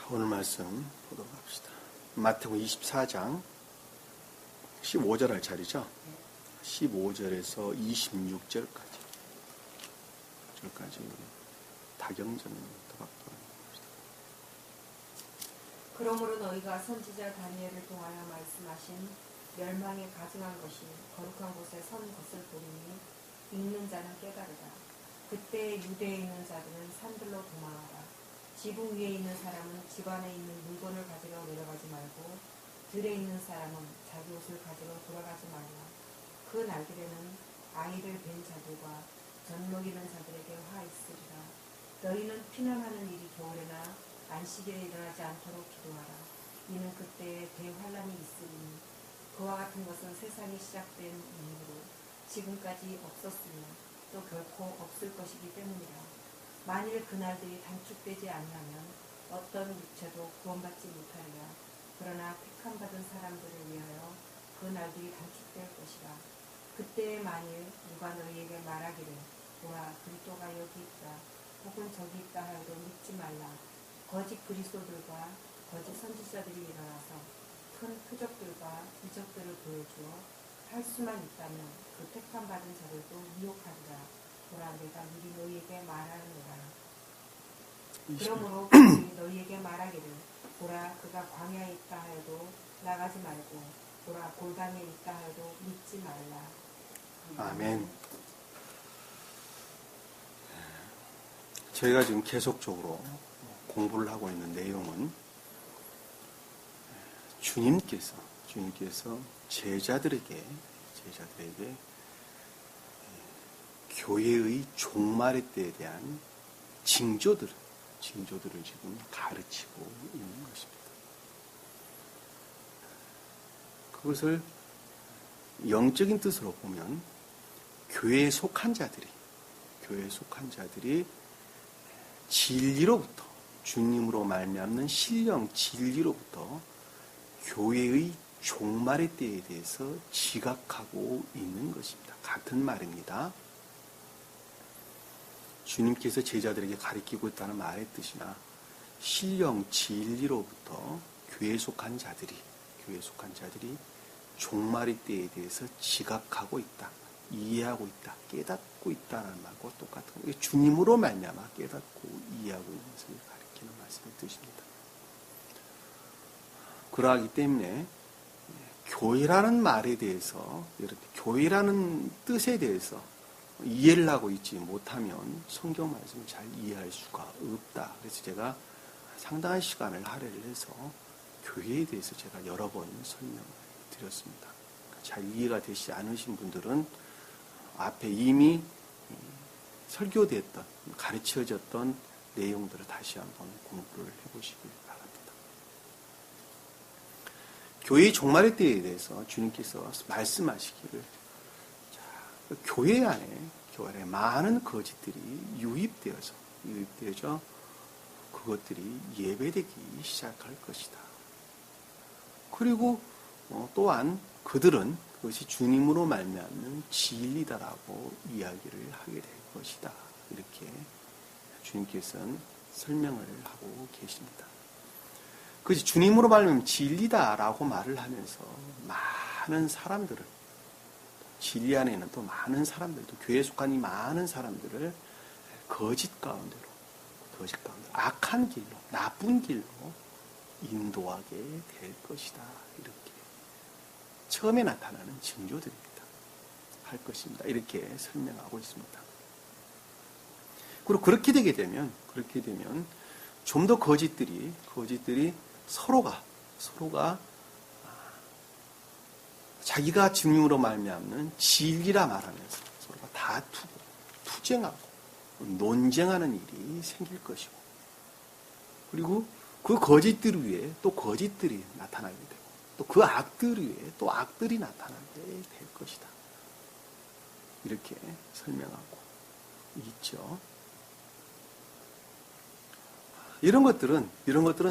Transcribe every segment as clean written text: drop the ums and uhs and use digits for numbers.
오늘 말씀 보도록 합시다. 마태복음 24장 15절 할 자리죠. 15절에서 26절까지 다경전부터 받도록 합시다. 그러므로 너희가 선지자 다니엘을 통하여 말씀하신 멸망에 가증한 것이 거룩한 곳에 선 것을 보리니 읽는 자는 깨달으라. 그때 유대에 있는 자들은 산들로 도망하라. 지붕 위에 있는 사람은 집 안에 있는 물건을 가지러 내려가지 말고 들에 있는 사람은 자기 옷을 가지러 돌아가지 말라. 그 날들에는 아이를 뵌 자들과 젖 먹이는 자들에게 화 있으리라. 너희는 피난하는 일이 겨울에나 안식일에 일어나지 않도록 기도하라. 이는 그때에 대환란이 있으리니 그와 같은 것은 세상이 시작된 이후로 지금까지 없었으며 또 결코 없을 것이기 때문이라. 만일 그날들이 단축되지 않으면 어떤 육체도 구원받지 못하리라. 그러나 택함받은 사람들을 위하여 그 날들이 단축될 것이라. 그때에 만일 누가 너희에게 말하기를 보라 그리스도가 여기 있다 혹은 저기 있다 하여도 믿지 말라. 거짓 그리스도들과 거짓 선지자들이 일어나서 큰 표적들과 이적들을 보여주어 할 수만 있다면 그 택함받은 자들도 미혹하리라. 보라 내가 미리 너희에게 말하느니라. 그러므로 너희에게 말하기를 보라 그가 광야에 있다 하여도 나가지 말고 보라 골방에 있다 하여도 믿지 말라. 아멘. 저희가 지금 계속적으로 공부를 하고 있는 내용은 주님께서 제자들에게 교회의 종말의 때에 대한 징조들을 지금 가르치고 있는 것입니다. 그것을 영적인 뜻으로 보면 교회에 속한 자들이 진리로부터 주님으로 말미암는 신령 진리로부터 교회의 종말의 때에 대해서 지각하고 있는 것입니다. 같은 말입니다. 주님께서 제자들에게 가르치고 있다는 말의 뜻이나 신령 진리로부터 교회에 속한 자들이 종말의 때에 대해서 지각하고 있다, 이해하고 있다, 깨닫고 있다는 말과 똑같은 거예요. 주님으로 말미암아 깨닫고 이해하고 있는 것을 가리키는 말씀의 뜻입니다. 그러하기 때문에 교회라는 말에 대해서, 교회라는 뜻에 대해서 이해를 하고 있지 못하면 성경 말씀을 잘 이해할 수가 없다. 그래서 제가 상당한 시간을 할애를 해서 교회에 대해서 제가 여러 번 설명을 드렸습니다. 잘 이해가 되지 않으신 분들은 앞에 이미 설교됐던, 가르쳐졌던 내용들을 다시 한번 공부를 해보시길 바랍니다. 교회의 종말의 때에 대해서 주님께서 말씀하시기를 교회 안에 많은 거짓들이 유입되어져 그것들이 예배되기 시작할 것이다. 그리고 또한 그들은 그것이 주님으로 말미암는 진리다라고 이야기를 하게 될 것이다. 이렇게 주님께서는 설명을 하고 계십니다. 그것이 주님으로 말미암는 진리다라고 말을 하면서 많은 사람들을, 진리 안에는 또 많은 사람들도, 교회에 속한 이 많은 사람들을 거짓 가운데로, 악한 길로, 나쁜 길로 인도하게 될 것이다. 이렇게 처음에 나타나는 징조들입니다. 할 것입니다. 이렇게 설명하고 있습니다. 그리고 그렇게 되면 좀 더 거짓들이 서로가 자기가 주님으로 말미암는 진리라 말하면서 서로가 다투고 투쟁하고 논쟁하는 일이 생길 것이고, 그리고 그 거짓들 위에 또 거짓들이 나타나게 되고, 또 그 악들 위에 또 악들이 나타나게 될 것이다. 이렇게 설명하고 있죠. 이런 것들은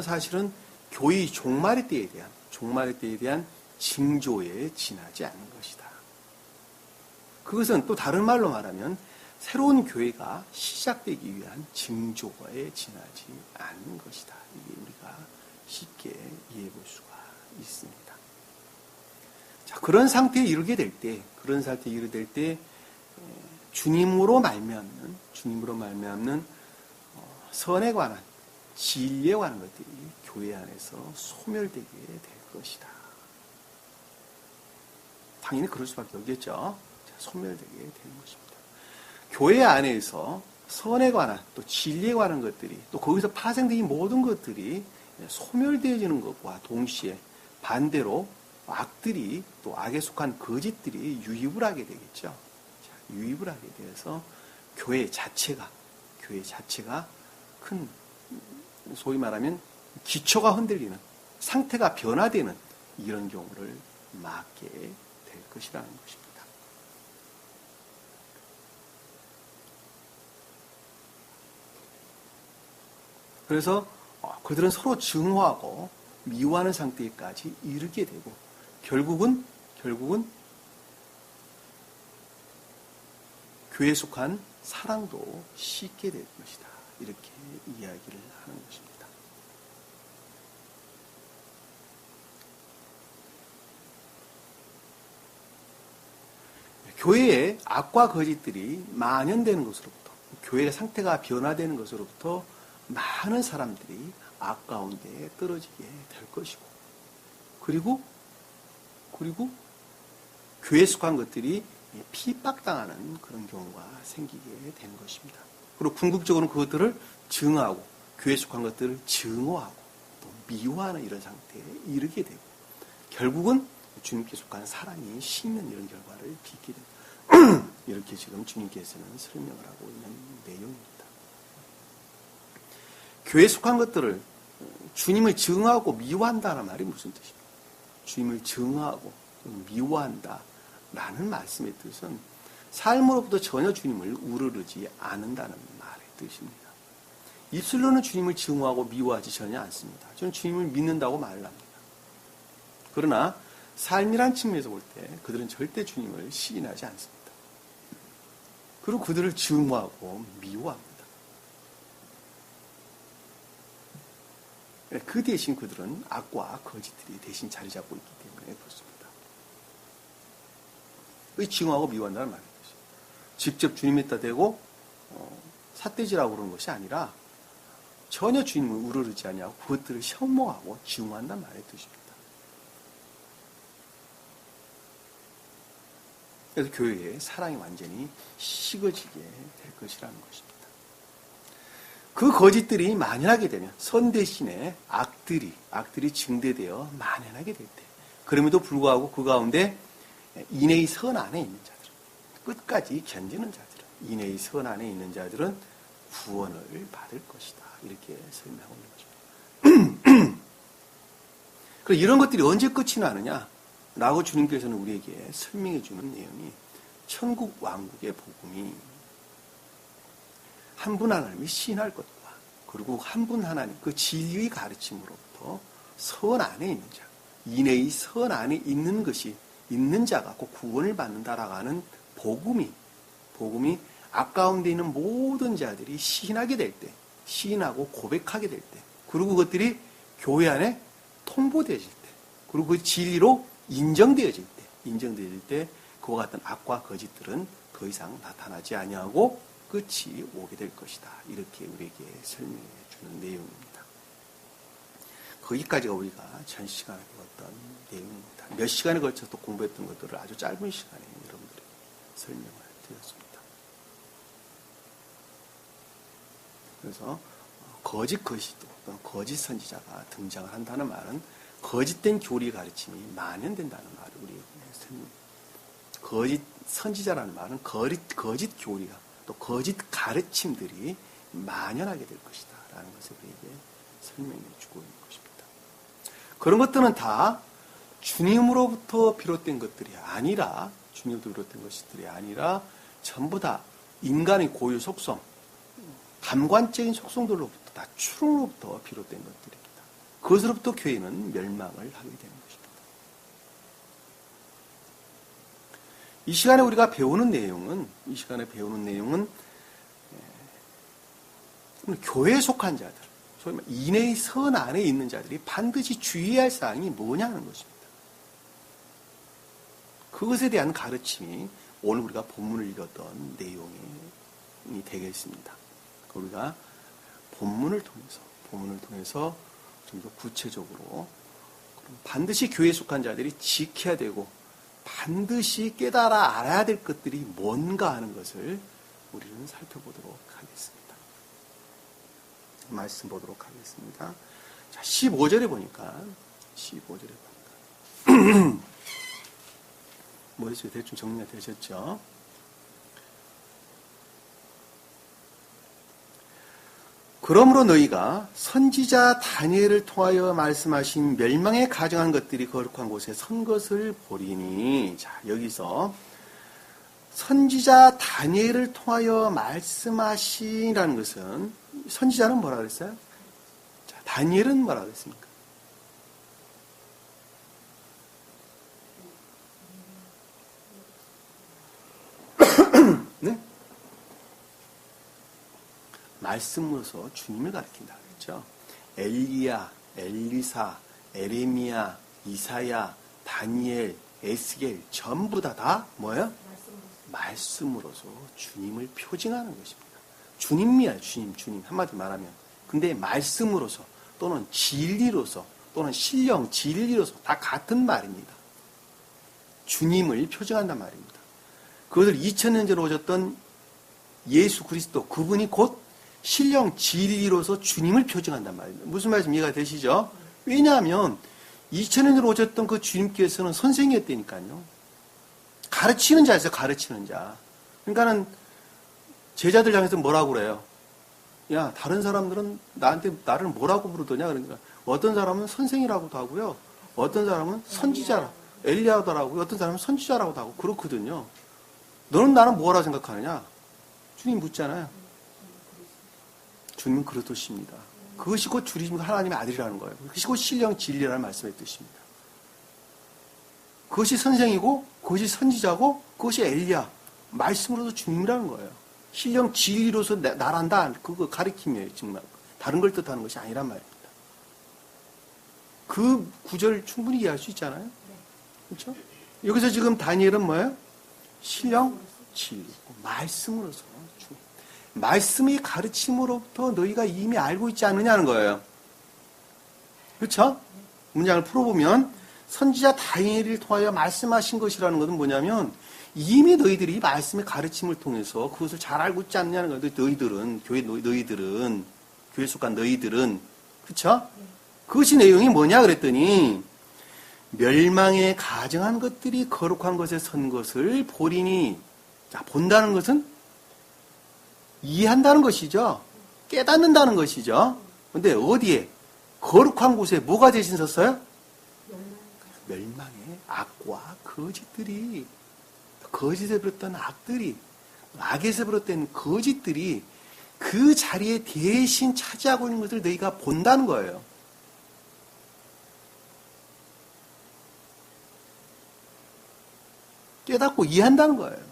사실은 교회의 종말의 때에 대한 징조에 지나지 않는 것이다. 그것은 또 다른 말로 말하면 새로운 교회가 시작되기 위한 징조에 지나지 않는 것이다. 이게 우리가 쉽게 이해해 볼 수가 있습니다. 자, 그런 상태에 이르게 될 때, 주님으로 말미암는 선에 관한, 진리에 관한 것들이 교회 안에서 소멸되게 될 것이다. 당연히 그럴 수밖에 없겠죠. 소멸되게 되는 것입니다. 교회 안에서 선에 관한, 또 진리에 관한 것들이, 또 거기서 파생된 모든 것들이 소멸되어지는 것과 동시에 반대로 악들이, 또 악에 속한 거짓들이 유입을 하게 되겠죠. 유입을 하게 돼서 교회 자체가 큰, 소위 말하면 기초가 흔들리는, 상태가 변화되는 이런 경우를 맞게 될 것이라는 것입니다. 그래서 그들은 서로 증오하고 미워하는 상태까지 이르게 되고 결국은 교회에 속한 사랑도 씻게 될 것이다. 이렇게 이야기를 하는 것입니다. 교회에 악과 거짓들이 만연되는 것으로부터, 교회의 상태가 변화되는 것으로부터 많은 사람들이 악 가운데 떨어지게 될 것이고, 그리고 교회에 속한 것들이 핍박당하는 그런 경우가 생기게 되는 것입니다. 그리고 궁극적으로는 그것들을 증오하고, 교회에 속한 것들을 증오하고 또 미워하는 이런 상태에 이르게 되고, 결국은 주님께 속한 사랑이 식는 이런 결과를 빚게 됩니다. 이렇게 지금 주님께서는 설명을 하고 있는 내용입니다. 교회에 속한 것들을 주님을 증오하고 미워한다는 말이 무슨 뜻입니까? 주님을 증오하고 미워한다라는 말씀의 뜻은 삶으로부터 전혀 주님을 우러르지 않는다는 말의 뜻입니다. 입술로는 주님을 증오하고 미워하지 전혀 않습니다. 저는 주님을 믿는다고 말을 합니다. 그러나 삶이란 측면에서 볼 때 그들은 절대 주님을 시인하지 않습니다. 그리고 그들을 증오하고 미워합니다. 그 대신 그들은 악과 거짓들이 대신 자리 잡고 있기 때문에 그렇습니다. 증오하고 미워한다는 말인 것이죠. 직접 주님에다 대고 삿대질하고 그러는 것이 아니라 전혀 주님을 우러르지 않냐고 그것들을 혐오하고 증오한다는 말의 뜻입니다. 그래서 교회의 사랑이 완전히 식어지게 될 것이라는 것입니다. 그 거짓들이 만연하게 되면 선 대신에 악들이 증대되어 만연하게 될 때, 그럼에도 불구하고 그 가운데 인의 선 안에 있는 자들, 끝까지 견디는 자들은, 인의 선 안에 있는 자들은 구원을 받을 것이다. 이렇게 설명하고 있는 것입니다. 그럼 이런 것들이 언제 끝이 나느냐? 라고 주님께서는 우리에게 설명해 주는 내용이 천국 왕국의 복음이 한 분 하나님이 시인할 것과, 그리고 한 분 하나님 그 진리의 가르침으로부터 선 안에 있는 자, 인의 선 안에 있는 것이 있는 자가 꼭 구원을 받는다라고 하는 복음이 악 가운데 있는 모든 자들이 시인하게 될 때, 시인하고 고백하게 될 때, 그리고 그것들이 교회 안에 통보되어질 때, 그리고 그 진리로 인정되어질 때 그와 같은 악과 거짓들은 더 이상 나타나지 아니하고 끝이 오게 될 것이다. 이렇게 우리에게 설명해 주는 내용입니다. 거기까지가 우리가 전 시간에 배웠던 내용입니다. 몇 시간에 걸쳐서 또 공부했던 것들을 아주 짧은 시간에 여러분들에게 설명을 드렸습니다. 그래서 거짓 거시도 또는 거짓 선지자가 등장을 한다는 말은 거짓된 교리 가르침이 만연된다는 말을 우리에게 설명합니다. 거짓 선지자라는 말은 거짓 교리가 또 거짓 가르침들이 만연하게 될 것이다 라는 것을 우리에게 설명해 주고 있는 것입니다. 그런 것들은 다 주님으로부터 비롯된 것들이 아니라, 전부 다 인간의 고유 속성, 감관적인 속성들로부터, 다 추론으로부터 비롯된 것들입니다. 그것으로부터 교회는 멸망을 하게 되는 것입니다. 이 시간에 우리가 배우는 내용은 교회에 속한 자들, 소위 말 인의 선 안에 있는 자들이 반드시 주의할 사항이 뭐냐는 것입니다. 그것에 대한 가르침이 오늘 우리가 본문을 읽었던 내용이 되겠습니다. 우리가 본문을 통해서 좀 더 구체적으로 반드시 교회에 속한 자들이 지켜야 되고 반드시 깨달아 알아야 될 것들이 뭔가 하는 것을 우리는 살펴보도록 하겠습니다. 말씀 보도록 하겠습니다. 자, 15절에 보니까 머릿속에 대충 정리가 되셨죠? 그러므로 너희가 선지자 다니엘을 통하여 말씀하신 멸망에 가증한 것들이 거룩한 곳에 선 것을 보리니. 자, 여기서 선지자 다니엘을 통하여 말씀하시라는 것은 선지자는 뭐라 그랬어요? 자, 다니엘은 뭐라 그랬습니까? 네? 말씀으로서 주님을 가리킨다 그랬죠. 엘리야, 엘리사, 에레미야, 이사야, 다니엘, 에스겔 전부 다 뭐예요? 말씀으로서 주님을 표징하는 것입니다. 주님이야, 주님. 한마디 말하면. 근데 말씀으로서 또는 진리로서 또는 신령, 진리로서 다 같은 말입니다. 주님을 표징한단 말입니다. 그것을 2000년 전에 오셨던 예수 그리스도, 그분이 곧 신령 진리로서 주님을 표징한단 말입니다. 무슨 말씀 이해가 되시죠? 왜냐하면 2000년 전에 오셨던 그 주님께서는 선생이었다니까요. 가르치는 자였어요. 가르치는 자. 그러니까는 제자들 향해서 뭐라고 그래요? 야, 다른 사람들은 나한테 나를 뭐라고 부르더냐? 그러니까 어떤 사람은 선생이라고도 하고요. 어떤 사람은 선지자라, 엘리야더라고요. 어떤 사람은 선지자라고도 하고 그렇거든요. 너는 나는 뭐라 생각하느냐? 주님 묻잖아요. 주님은 그렇듯입니다. 그것이 곧 주님 하나님의 아들이라는 거예요. 그것이 곧 신령 진리라는 말씀의 뜻입니다. 그것이 선생이고 그것이 선지자고 그것이 엘리야. 말씀으로서 주님이라는 거예요. 신령 진리로서 나란다. 그거 가리킴이에요. 정말 다른 걸 뜻하는 것이 아니란 말입니다. 그 구절 충분히 이해할 수 있잖아요. 그렇죠? 여기서 지금 다니엘은 뭐예요? 신령 진리. 말씀으로서 주님. 말씀이 가르침으로부터 너희가 이미 알고 있지 않느냐는 거예요. 그렇죠? 문장을 풀어보면 선지자 다니엘을 통하여 말씀하신 것이라는 것은 뭐냐면 이미 너희들이 말씀의 가르침을 통해서 그것을 잘 알고 있지 않느냐는 거예요. 너희들은 교회 속한 너희들은 그렇죠? 그것이 내용이 뭐냐 그랬더니 멸망에 가증한 것들이 거룩한 것에 선 것을 보리니. 자, 본다는 것은 이해한다는 것이죠. 깨닫는다는 것이죠. 근데 어디에? 거룩한 곳에 뭐가 대신 섰어요? 멸망의 악과 거짓들이, 거짓에 버렸던 악들이, 악에서 버렸던 거짓들이 그 자리에 대신 차지하고 있는 것을 너희가 본다는 거예요. 깨닫고 이해한다는 거예요.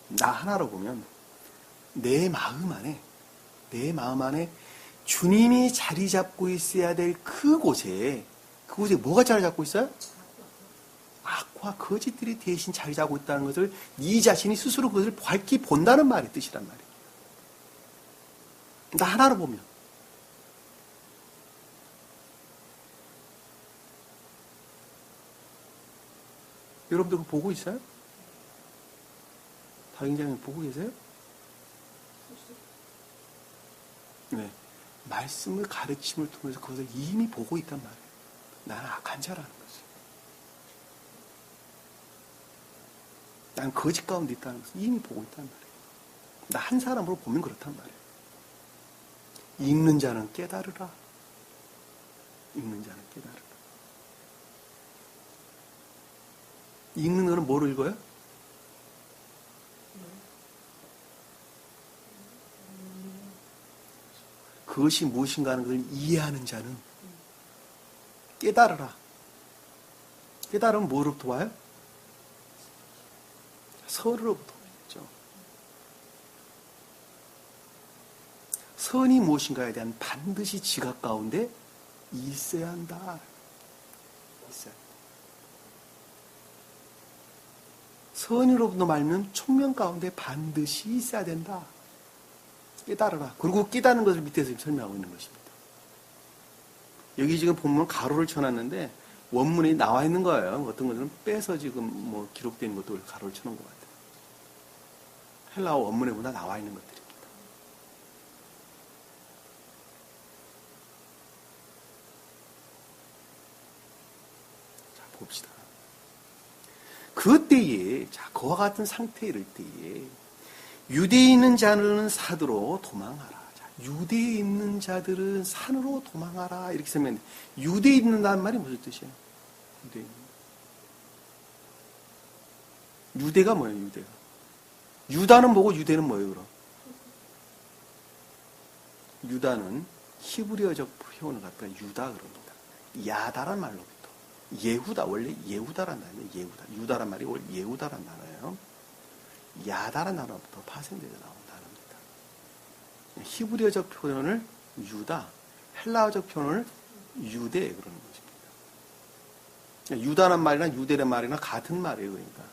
나 하나로 보면 내 마음 안에 주님이 자리 잡고 있어야 될 그곳에 뭐가 자리 잡고 있어요? 악과 거짓들이 대신 자리 잡고 있다는 것을 네 자신이 스스로 그것을 밝히 본다는 말의 뜻이란 말이에요. 나 하나로 보면. 여러분들 그거 보고 있어요? 다행장님 보고 계세요? 네. 말씀을 가르침을 통해서 그것을 이미 보고 있단 말이에요. 나는 악한 자라는 것을. 나는 거짓 가운데 있다는 것을 이미 보고 있단 말이에요. 나 한 사람으로 보면 그렇단 말이에요. 읽는 자는 깨달으라. 읽는 자는 깨달으라. 읽는 거는 뭐를 읽어요? 그것이 무엇인가 하는 것을 이해하는 자는 깨달으라. 깨달으면 뭐로부터 와요? 선으로부터 오겠죠. 선이 무엇인가에 대한 반드시 지각 가운데 있어야 한다. 있어야 한다. 선으로부터 말면 총명 가운데 반드시 있어야 된다. 깨달으라. 그리고 깨닫는 것을 밑에서 지금 설명하고 있는 것입니다. 여기 지금 본문 가로를 쳐놨는데 원문에 나와 있는 거예요. 어떤 것들은 빼서 지금 뭐 기록된 것도 가로를 쳐놓은 것 같아요. 헬라어 원문에 보다 나와 있는 것들입니다. 자, 봅시다. 그때에, 자, 그와 같은 상태에 이를 때에 유대에 있는 자는 산으로 도망하라. 자, 유대에 있는 자들은 산으로 도망하라. 이렇게 설명했는데, 유대에 있는다는 말이 무슨 뜻이에요? 유대에 있는. 유대가 뭐예요, 유대가? 유다는 뭐고 유대는 뭐예요, 그럼? 유다는 히브리어적 표현을 갖다가 유다 그럽니다. 야다란 말로부터. 예후다, 원래 예후다란 단어예요, 예후다. 유다란 말이 원래 예후다란 단어예요. 야다란 단어부터 파생돼서 나온 단어입니다. 히브리어적 표현을 유다, 헬라어적 표현을 유대 그러는 것입니다. 유다란 말이나 유대란 말이나 같은 말이에요. 그러니까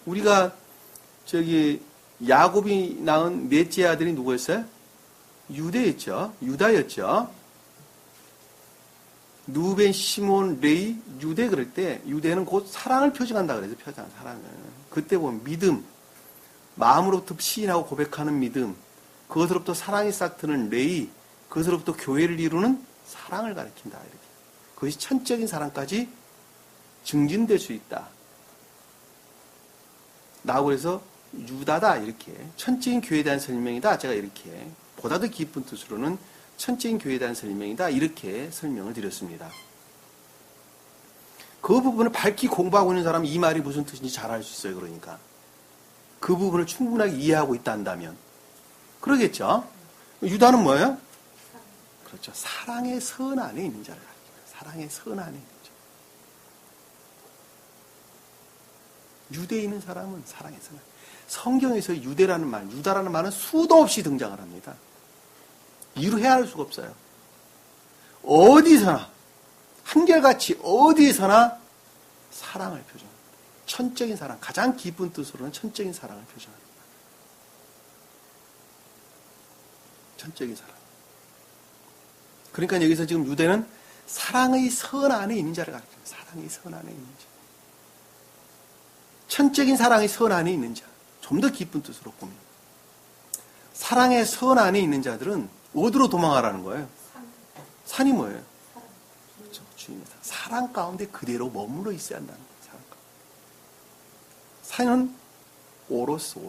우리가 저기 야곱이 낳은 넷째 아들이 누구였어요? 유대였죠. 유다였죠. 누벤, 시몬, 레이, 유대 그럴 때 유대는 곧 사랑을 표징한다 그래서 표징한 사랑을. 그때 보면 믿음, 마음으로부터 시인하고 고백하는 믿음, 그것으로부터 사랑이 싹트는 레이, 그것으로부터 교회를 이루는 사랑을 가리킨다. 이렇게. 그것이 천적인 사랑까지 증진될 수 있다. 나하고 그래서 유다다 이렇게 천적인 교회에 대한 설명이다. 제가 이렇게 보다 더 깊은 뜻으로는 천적인 교회에 대한 설명이다. 이렇게 설명을 드렸습니다. 그 부분을 밝히 공부하고 있는 사람은 이 말이 무슨 뜻인지 잘 알 수 있어요. 그러니까 그 부분을 충분하게 이해하고 있다 한다면 그러겠죠. 유다는 뭐예요? 그렇죠. 사랑의 선 안에 있는 자를 가리킵니다. 사랑의 선 안에 있는 자. 유대에 있는 사람은 사랑의 선 안에. 성경에서 유대라는 말, 유다라는 말은 수도 없이 등장을 합니다. 이루 헤아릴 수가 없어요. 어디서나 한결같이 어디서나 사랑을 표정합니다. 천적인 사랑, 가장 깊은 뜻으로는 천적인 사랑을 표정합니다. 천적인 사랑. 그러니까 여기서 지금 유대는 사랑의 선 안에 있는 자를 가리킵니다. 사랑의 선 안에 있는 자. 천적인 사랑의 선 안에 있는 자. 좀 더 깊은 뜻으로 보면 사랑의 선 안에 있는 자들은 어디로 도망가라는 거예요? 산이 뭐예요? 그렇죠. 주님의 사랑 가운데 그대로 머물러 있어야 한다는 거예요. 사랑 가운데. 산은 오로스.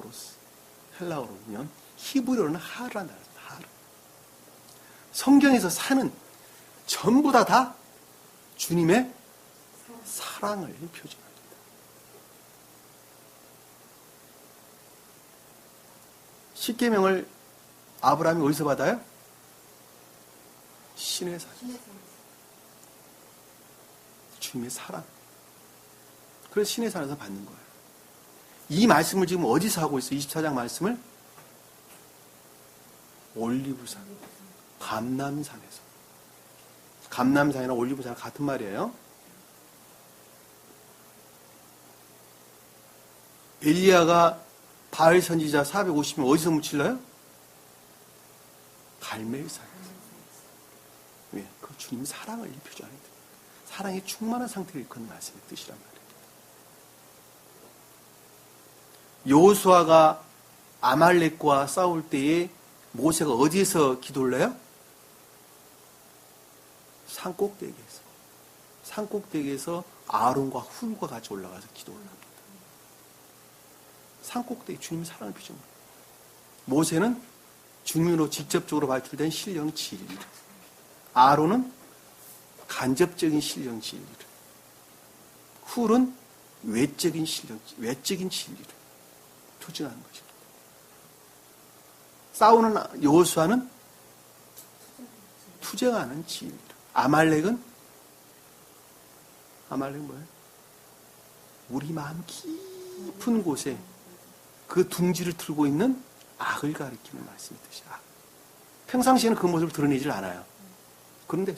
헬라어로 보면 히브리어는 하르란 단어입니다. 하르. 성경에서 산은 전부 다 주님의 사랑을 표현합니다. 십계명을 아브라함이 어디서 받아요? 신의 산. 주님의 사랑. 그래서 신의 산에서 받는 거예요. 이 말씀을 지금 어디서 하고 있어요? 24장 말씀을? 올리브산. 감람산에서. 감람산이나 올리브산 같은 말이에요. 엘리야가 바알 선지자 450명 어디서 묻힐러요? 갈멜산에서. 왜? 그 주님 사랑을 표현하는 거예요. 사랑에 충만한 상태를 일컫는 말씀의 뜻이란 말이에요. 여호수아가 아말렉과 싸울 때에 모세가 어디에서 기도를 해요? 산꼭대기에서. 산꼭대기에서 아론과 훌과 같이 올라가서 기도를 합니다. 산꼭대기 주님의 사랑을 표정합니다. 모세는 주님으로 직접적으로 발출된 신령 진리를, 아론은 간접적인 신령 진리를, 훌은 외적인 진리를 투쟁하는 것입니다. 싸우는 여호수아는 투쟁하는 진리를, 아말렉은 뭐예요? 우리 마음 깊은 곳에 그 둥지를 틀고 있는 악을 가리키는 말씀의 뜻이야. 평상시에는 그 모습을 드러내질 않아요. 그런데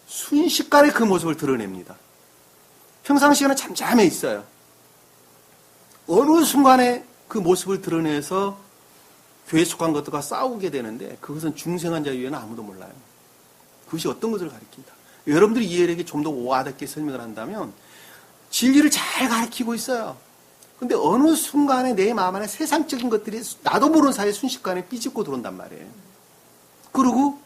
순식간에 그 모습을 드러냅니다. 평상시에는 잠잠해 있어요. 어느 순간에 그 모습을 드러내서 교회에 속한 것들과 싸우게 되는데 그것은 중생한 자 이외에는 아무도 몰라요. 그것이 어떤 것을 가리킨다. 여러분들이 이해력이 좀 더 와닿게 설명을 한다면 진리를 잘 가리키고 있어요. 근데 어느 순간에 내 마음 안에 세상적인 것들이 나도 모르는 사이에 순식간에 삐집고 들어온단 말이에요. 그리고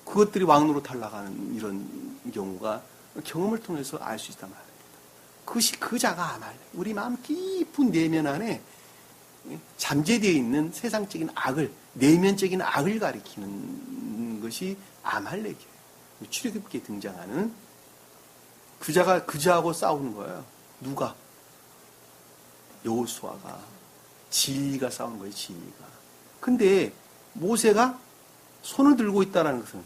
그것들이 왕노로 탈락하는 이런 경우가 경험을 통해서 알 수 있단 말입니다. 그것이 그 자가 아말렉. 우리 마음 깊은 내면 안에 잠재되어 있는 세상적인 악을, 내면적인 악을 가리키는 것이 아말렉이에요. 출애굽기에 등장하는 그 자하고 싸우는 거예요. 누가? 여호수아가. 진리가 싸우는 거예요, 진리가. 근데 모세가 손을 들고 있다는 것은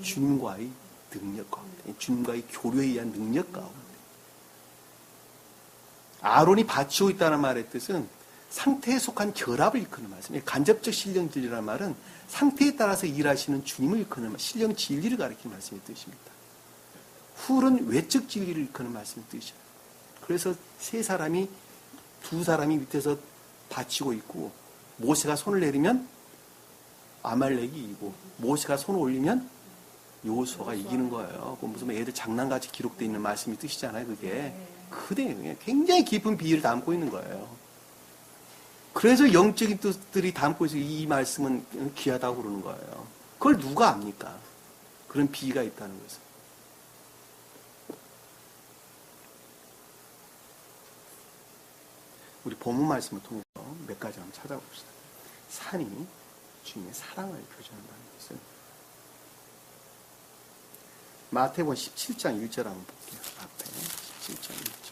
주님과의 능력 가운데, 주님과의 교류에 의한 능력 가운데. 아론이 받치고 있다는 말의 뜻은 상태에 속한 결합을 일컫는 말씀이에요. 간접적 신령 진리라는 말은 상태에 따라서 일하시는 주님을 일컫는 신령 진리를 가리키는 말씀의 뜻입니다. 훌은 외적 진리를 일컫는 말씀의 뜻이에요. 그래서 두 사람이 밑에서 받치고 있고 모세가 손을 내리면 아말렉이 이기고 모세가 손을 올리면 여호수아가 이기는 거예요. 그 무슨 애들 장난같이 기록되어 있는 말씀이 뜻이잖아요. 그게 굉장히 깊은 비유를 담고 있는 거예요. 그래서 영적인 뜻들이 담고 있어서 이 말씀은 귀하다고 그러는 거예요. 그걸 누가 압니까? 그런 비유가 있다는 것은. 우리 본문 말씀을 통해서 몇 가지 한번 찾아봅시다. 산이 주님의 사랑을 표현한다는 것은 마태복음 17장 1절 한번 볼게요. 앞에 17장 1절.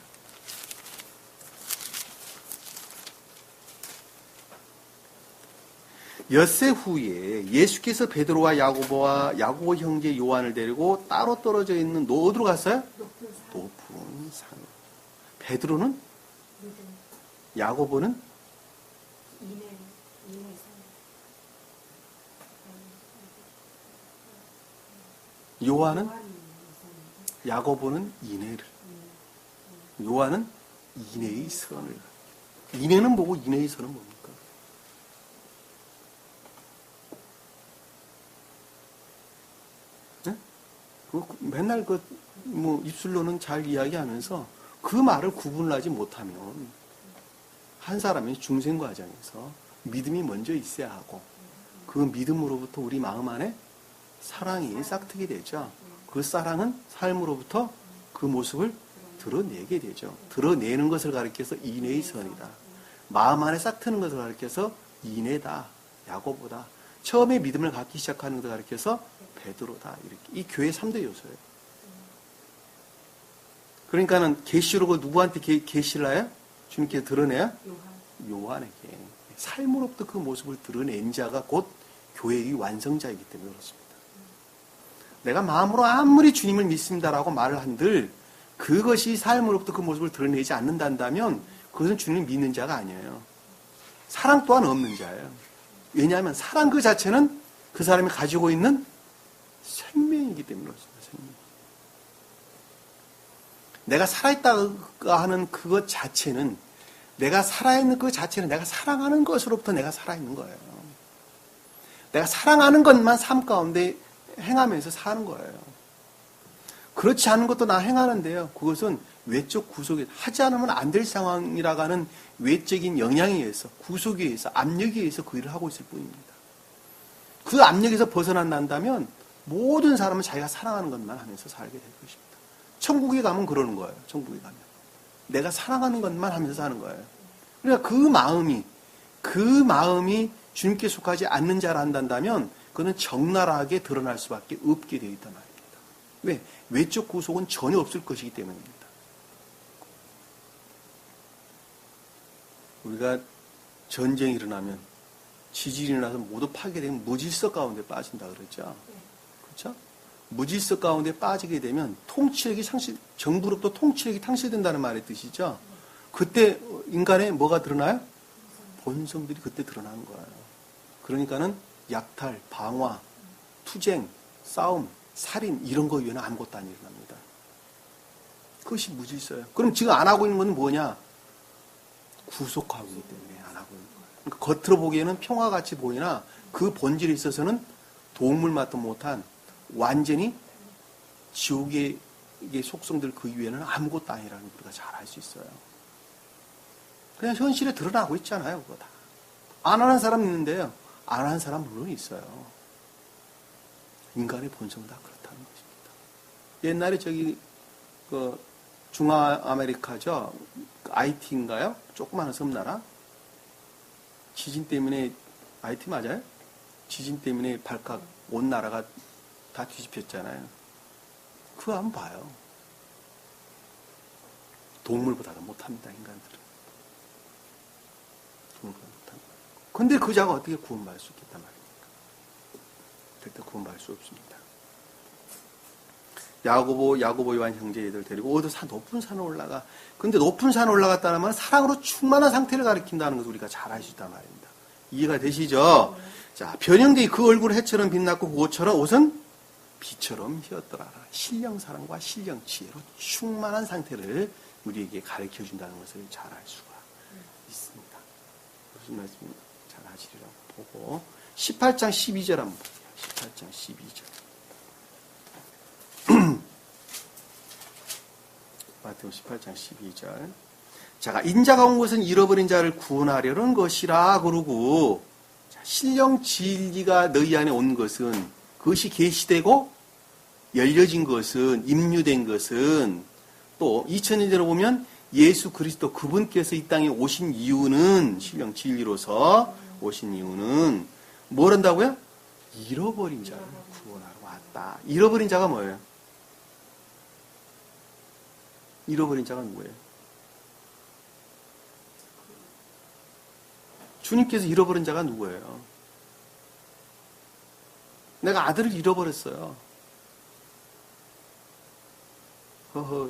엿새 후에 예수께서 베드로와 야고보 형제 요한을 데리고 따로 떨어져 있는 어디로 갔어요? 높은 산. 베드로는? 야고보는? 요한은? 야고보는 인애를. 요한은 인애의 선을. 인애는 뭐고 인애의 선은 뭡니까? 맨날 입술로는 잘 이야기하면서 그 말을 구분하지 못하면 한 사람의 중생 과정에서 믿음이 먼저 있어야 하고 그 믿음으로부터 우리 마음 안에 사랑이 싹트게 되죠. 그 사랑은 삶으로부터 그 모습을 드러내게 되죠. 드러내는 것을 가리켜서 인애의 선이다. 마음 안에 싹트는 것을 가리켜서 인애다. 야고보다. 처음에 믿음을 갖기 시작하는 것을 가리켜서 베드로다. 이렇게. 이 교회 3대 요소예요. 그러니까는 계시록을 누구한테 계시를 해요? 주님께 드러내요? 요한에게. 삶으로부터 그 모습을 드러낸 자가 곧 교회의 완성자이기 때문에 그렇습니다. 내가 마음으로 아무리 주님을 믿습니다라고 말을 한들 그것이 삶으로부터 그 모습을 드러내지 않는다면 그것은 주님을 믿는 자가 아니에요. 사랑 또한 없는 자예요. 왜냐하면 사랑 그 자체는 그 사람이 가지고 있는 생명이기 때문에 그렇습니다. 생명. 내가 살아있다고 하는 그것 자체는 내가 살아있는 그 자체는 내가 사랑하는 것으로부터 내가 살아있는 거예요. 내가 사랑하는 것만 삶 가운데 행하면서 사는 거예요. 그렇지 않은 것도 나 행하는데요. 그것은 외적 구속에 하지 않으면 안 될 상황이라고 하는 외적인 영향에 의해서 구속에 의해서 압력에 의해서 그 일을 하고 있을 뿐입니다. 그 압력에서 벗어난다면 모든 사람은 자기가 사랑하는 것만 하면서 살게 될 것입니다. 천국에 가면 그러는 거예요. 천국에 가면. 내가 사랑하는 것만 하면서 사는 거예요. 그러니까 그 마음이 주님께 속하지 않는 자라 한다면 그는 적나라하게 드러날 수밖에 없게 되어 있단 말입니다. 왜? 외적 구속은 전혀 없을 것이기 때문입니다. 우리가 전쟁이 일어나면 지진이 일어나서 모두 파괴되면 무질서 가운데 빠진다 그러죠. 그렇죠? 무질서 가운데 빠지게 되면 정부로부터 통치력이 상실된다는 말의 뜻이죠. 그때 인간의 뭐가 드러나요? 본성들이 그때 드러나는 거예요. 그러니까는 약탈, 방화, 투쟁, 싸움, 살인 이런 거 외에는 아무것도 안 일어납니다. 그것이 무질서예요. 그럼 지금 안 하고 있는 건 뭐냐? 구속하고 있기 때문에 안 하고 있는 거예요. 그러니까 겉으로 보기에는 평화같이 보이나 그 본질에 있어서는 도움을 받도 못한 완전히 지옥의 속성들 그 이외에는 아무것도 아니라는 걸 우리가 잘 알 수 있어요. 그냥 현실에 드러나고 있잖아요. 그거 다. 안 하는 사람 있는데요. 안 하는 사람 물론 있어요. 인간의 본성은 다 그렇다는 것입니다. 옛날에 저기 그 중아메리카죠. IT인가요? 조그마한 섬나라. 지진 때문에 IT 맞아요? 지진 때문에 발칵 온 나라가 다 뒤집혔잖아요. 그거 한번 봐요. 동물보다도 못합니다, 인간들은. 동물보다 못합니다. 근데 그 자가 어떻게 구원받을 수 있겠단 말입니까? 절대 구원받을 수 없습니다. 야고보, 요한 형제들 데리고 어디 높은 산에 올라가. 근데 높은 산에 올라갔다는 말은 사랑으로 충만한 상태를 가리킨다는 것을 우리가 잘 알 수 있단 말입니다. 이해가 되시죠? 자, 변형되기 그 얼굴 해처럼 빛났고 그것처럼 옷은 비처럼 희었더라. 신령 사랑과 신령 지혜로 충만한 상태를 우리에게 가르쳐 준다는 것을 잘 알 수가 있습니다. 무슨 말씀인지 잘 아시리라고 보고 18장 12절 한번 볼게요. 18장 12절. 마태복음 18장 12절. 자가 인자가 온 것은 잃어버린 자를 구원하려는 것이라 그러고 신령 진리가 너희 안에 온 것은 그것이 계시되고 열려진 것은 임유된 것은 또 2000년 전에 보면 예수 그리스도 그분께서 이 땅에 오신 이유는 신령 진리로서 오신 이유는 뭘 한다고요? 잃어버린 자를 구원하러 왔다. 잃어버린 자가 뭐예요? 잃어버린 자가 누구예요? 주님께서 잃어버린 자가 누구예요? 내가 아들을 잃어버렸어요. 허허.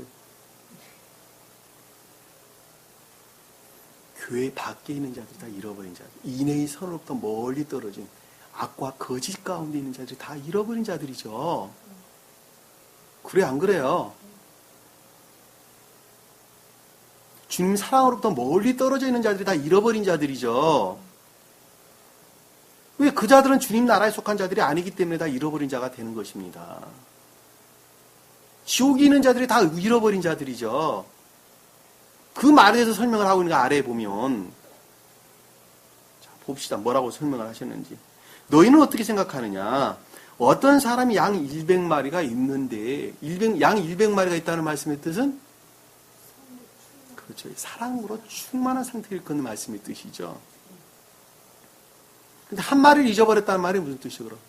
교회 밖에 있는 자들이 다 잃어버린 자들. 인애의 선으로부터 멀리 떨어진 악과 거짓 가운데 있는 자들이 다 잃어버린 자들이죠. 그래 안 그래요? 주님 사랑으로부터 멀리 떨어져 있는 자들이 다 잃어버린 자들이죠. 왜? 그 자들은 주님 나라에 속한 자들이 아니기 때문에 다 잃어버린 자가 되는 것입니다. 지옥에 있는 자들이 다 잃어버린 자들이죠. 그 말에 대해서 설명을 하고 있는 거 아래에 보면 자, 봅시다. 뭐라고 설명을 하셨는지. 너희는 어떻게 생각하느냐? 어떤 사람이 양 100마리가 있는데 양 100마리가 있다는 말씀의 뜻은 그렇죠. 사랑으로 충만한 상태를 걷는 말씀의 뜻이죠. 근데 한 마리를 잊어버렸다는 말이 무슨 뜻이에요, 그럼?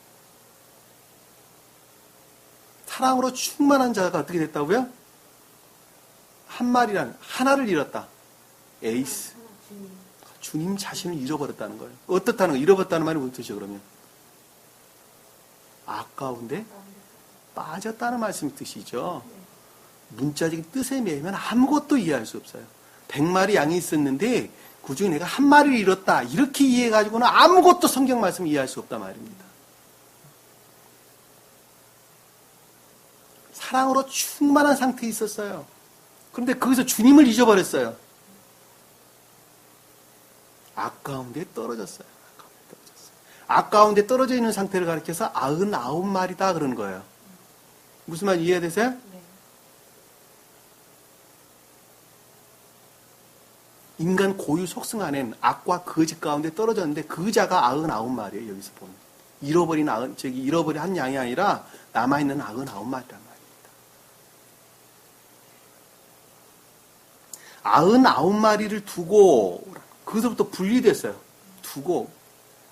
사랑으로 충만한 자가 어떻게 됐다고요? 하나를 잃었다. 에이스. 주님 자신을 잃어버렸다는 거예요. 어떻다는 거예요? 잃어버렸다는 말이 무슨 뜻이에요, 그러면? 아까운데 빠졌다는 말씀의 뜻이죠. 문자적인 뜻에 매이면 아무것도 이해할 수 없어요. 100마리 양이 있었는데 그중에 내가 한 마리를 잃었다. 이렇게 이해해가지고는 아무것도 성경 말씀을 이해할 수 없단 말입니다. 사랑으로 충만한 상태에 있었어요. 그런데 거기서 주님을 잊어버렸어요. 아까운데 떨어졌어요. 아까운데 떨어져 있는 상태를 가리켜서 99마리다 그러는 거예요. 무슨 말 이해되세요? 인간 고유 속성 안엔 악과 거짓 가운데 떨어졌는데 그 자가 99마리예요. 여기서 보면. 잃어버린 한 양이 아니라 남아있는 99마리란 말입니다. 99마리를 두고 거기서부터 분리됐어요. 두고.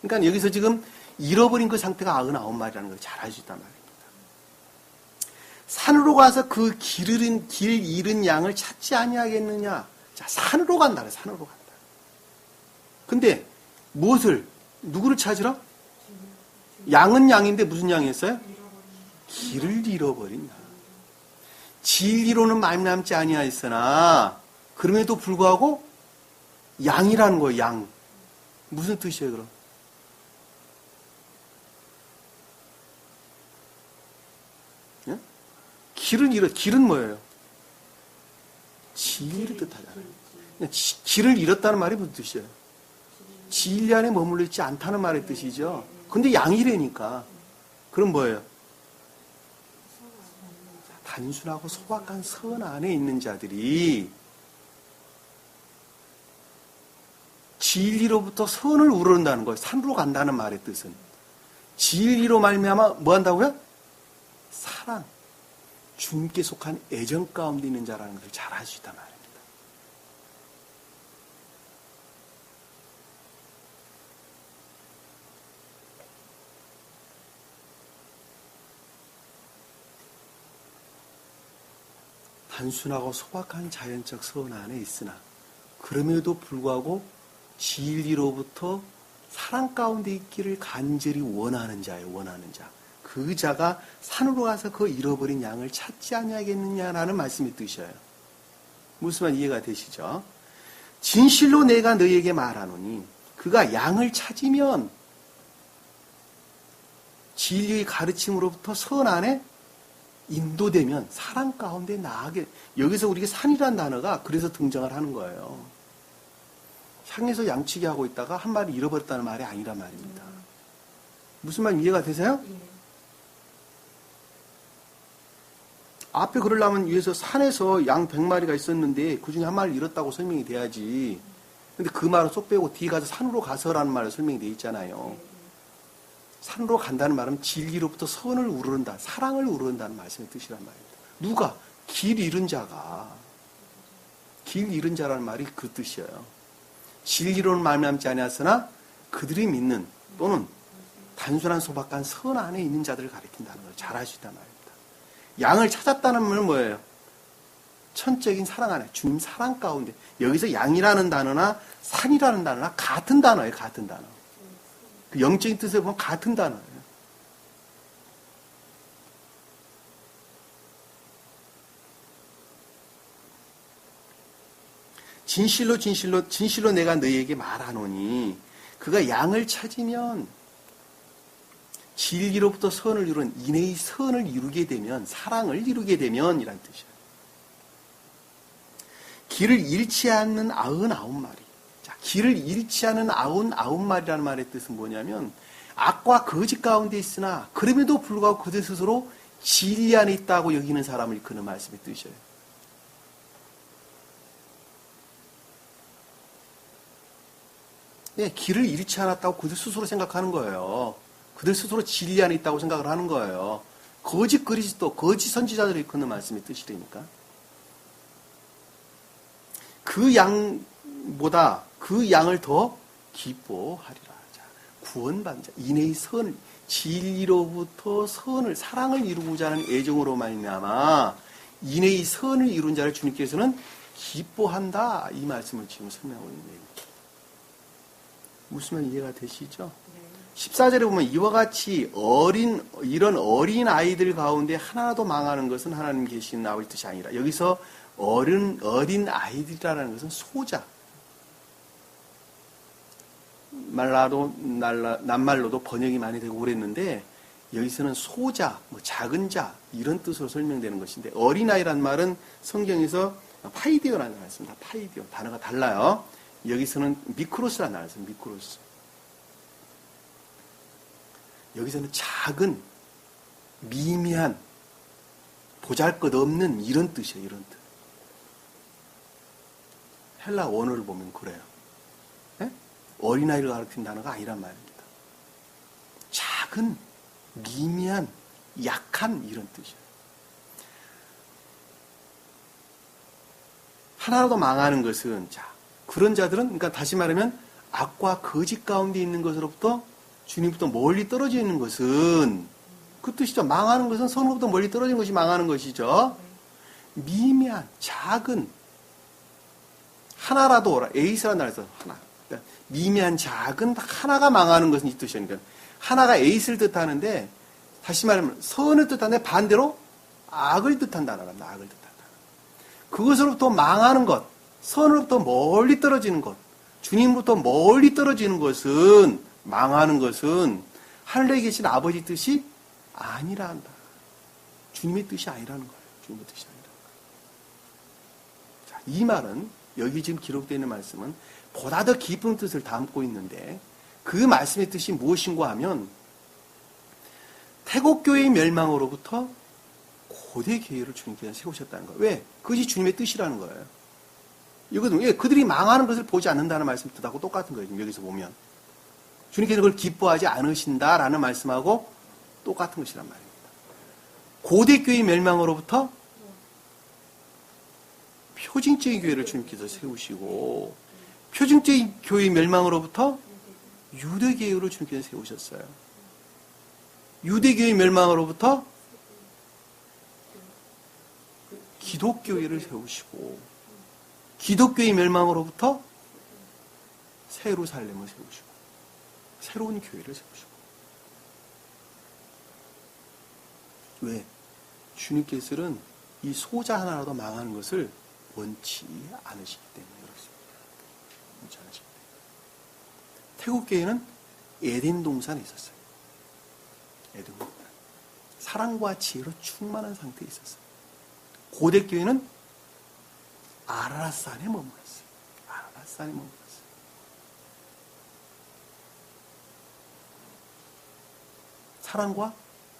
그러니까 여기서 지금 잃어버린 그 상태가 99마리라는 걸 잘 알 수 있단 말입니다. 산으로 가서 그 길 잃은 양을 찾지 아니하겠느냐. 자, 산으로 간다. 산으로 간다. 근데 누구를 찾으러? 양은 양인데 무슨 양이었어요? 길을 잃어버린 양. 진리로는 말미암지 아니하였으나 그럼에도 불구하고 양이라는 거예요, 양. 무슨 뜻이에요, 그럼? 예? 길은 뭐예요? 진리를 뜻하잖아요. 길을 잃었다는 말이 무슨 뜻이에요? 진리 안에 머물러 있지 않다는 말의 뜻이죠. 근데 양이래니까. 그럼 뭐예요? 단순하고 소박한 선 안에 있는 자들이 진리로부터 선을 우러른다는 거예요. 산으로 간다는 말의 뜻은. 진리로 말미암아 뭐 한다고요? 사랑. 주님께 속한 애정 가운데 있는 자라는 것을 잘 알 수 있단 말입니다. 단순하고 소박한 자연적 선 안에 있으나 그럼에도 불구하고 진리로부터 사랑 가운데 있기를 간절히 원하는 자예요. 원하는 자. 그 자가 산으로 가서 그 잃어버린 양을 찾지 아니하겠느냐라는 말씀이 뜻이에요. 무슨 말 이해가 되시죠? 진실로 내가 너에게 말하노니 그가 양을 찾으면 진리의 가르침으로부터 선 안에 인도되면 사랑 가운데 나아가게. 여기서 우리가 산이라는 단어가 그래서 등장을 하는 거예요. 향해서 양치기 하고 있다가 한 마리 잃어버렸다는 말이 아니란 말입니다. 무슨 말 이해가 되세요? 앞에 그러려면 위에서 산에서 양 100마리가 있었는데 그 중에 한 마리 잃었다고 설명이 돼야지. 근데 그 말은 쏙 빼고 뒤에 가서 산으로 가서라는 말로 설명이 돼 있잖아요. 산으로 간다는 말은 진리로부터 선을 우러른다, 사랑을 우러른다는 말씀의 뜻이란 말입니다. 누가? 길 잃은 자가. 길 잃은 자라는 말이 그 뜻이에요. 진리로는 말미암지 아니하으나 그들이 믿는 또는 단순한 소박한 선 안에 있는 자들을 가리킨다는 걸 잘 알 수 있단 말입니다. 양을 찾았다는 말은 뭐예요? 천적인 사랑 안에, 주님 사랑 가운데. 여기서 양이라는 단어나 산이라는 단어나 같은 단어예요. 같은 단어. 그 영적인 뜻을 보면 같은 단어예요. 진실로 내가 너희에게 말하노니 그가 양을 찾으면 진리로부터 선을 이룬 인의 선을 이루게 되면, 사랑을 이루게 되면 이란 뜻이에요. 길을 잃지 않는 99마리. 자, 길을 잃지 않은 99마리라는 말의 뜻은 뭐냐면 악과 거짓 가운데 있으나 그럼에도 불구하고 그들 스스로 진리 안에 있다고 여기는 사람을 이끄는 말씀의 뜻이에요. 네, 길을 잃지 않았다고 그들 스스로 생각하는 거예요. 그들 스스로 진리 안에 있다고 생각을 하는 거예요. 거짓 그리스도, 거짓 선지자들을 이끄는 말씀의 뜻이라니까. 그 양보다 그 양을 더 기뻐하리라. 자, 구원받는 자, 인의 선을, 진리로부터 선을, 사랑을 이루고자 하는 애정으로 말미암아 인의 선을 이룬 자를 주님께서는 기뻐한다. 이 말씀을 지금 설명하고 있는 거예요. 무슨 말 이해가 되시죠? 14절에 보면 이와 같이 이런 어린 아이들 가운데 하나도 망하는 것은 하나님 계신 나올 뜻이 아니라, 여기서 어린 아이들이라는 것은 소자. 낱말로도 번역이 많이 되고 그랬는데, 여기서는 소자, 작은 자, 이런 뜻으로 설명되는 것인데, 어린아이란 말은 성경에서 파이디오라는 단어가 있습니다. 파이디오. 단어가 달라요. 여기서는 미크로스라는 단어가 있습니다. 미크로스. 여기서는 작은, 미미한, 보잘것없는 이런 뜻이에요. 이런 뜻. 헬라 원어를 보면 그래요. 네? 어린아이를 가리킨 단어가 아니란 말입니다. 작은, 미미한, 약한 이런 뜻이에요. 하나라도 망하는 것은, 자, 그런 자들은, 그러니까 다시 말하면 악과 거짓 가운데 있는 것으로부터 주님부터 멀리 떨어져 있는 것은, 그 뜻이죠. 망하는 것은 선으로부터 멀리 떨어진 것이 망하는 것이죠. 미미한, 작은, 하나라도, 에이스라는 말에서 하나. 그러니까 미미한, 작은, 하나가 망하는 것은 이 뜻이에요. 그러니까 하나가 에이스를 뜻하는데, 다시 말하면 선을 뜻하는데 반대로 악을 뜻한 단어랍니다. 악을 뜻한 단어. 그것으로부터 망하는 것, 선으로부터 멀리 떨어지는 것, 주님부터 멀리 떨어지는 것은, 망하는 것은 하늘에 계신 아버지 뜻이 아니라 한다. 주님의 뜻이 아니라는 거예요. 주님의 뜻이 아니라는 거예요. 자, 이 말은, 여기 지금 기록되어 있는 말씀은 보다 더 깊은 뜻을 담고 있는데, 그 말씀의 뜻이 무엇인가 하면, 태국교회의 멸망으로부터 고대 교회를 주님께서 세우셨다는 거예요. 왜? 그것이 주님의 뜻이라는 거예요. 이거는 왜? 그들이 망하는 것을 보지 않는다는 말씀 뜻하고 똑같은 거예요. 지금 여기서 보면. 주님께서 그걸 기뻐하지 않으신다라는 말씀하고 똑같은 것이란 말입니다. 고대 교회의 멸망으로부터 표징적인 교회를 주님께서 세우시고, 표징적인 교회의 멸망으로부터 유대교회를 주님께서 세우셨어요. 유대교회의 멸망으로부터 기독교회를 세우시고, 기독교의 멸망으로부터 새 예루살렘을 세우시고, 새로운 교회를 세우시고. 왜? 주님께서는 이 소자 하나라도 망하는 것을 원치 않으시기 때문에 그렇습니다. 원치 않으시기 때문에. 태국교회는 에덴 동산에 있었어요. 에덴 동산. 사랑과 지혜로 충만한 상태에 있었어요. 고대교회는 아라랏산에 머물렀어요. 아라랏산에 머물렀어요. 사랑과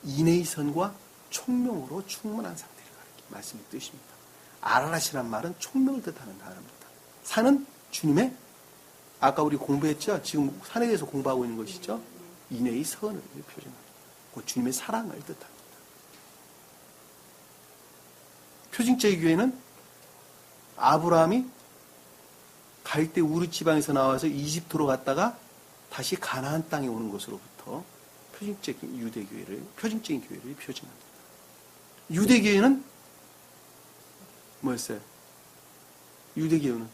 인내의 선과 총명으로 충만한 상태를 가리키는 말씀의 뜻입니다. 아라랏이란 말은 총명을 뜻하는 단어입니다. 산은 주님의, 아까 우리 공부했죠? 지금 산에 대해서 공부하고 있는 것이죠? 인내의 선을 표현합니다. 그 주님의 사랑을 뜻합니다. 표징적인 교회는 아브라함이 갈대 우르 지방에서 나와서 이집트로 갔다가 다시 가나안 땅에 오는 것으로부터 표징적인 표징적인 교회를 표징합니다. 유대교회는 뭐였어요? 유대교회는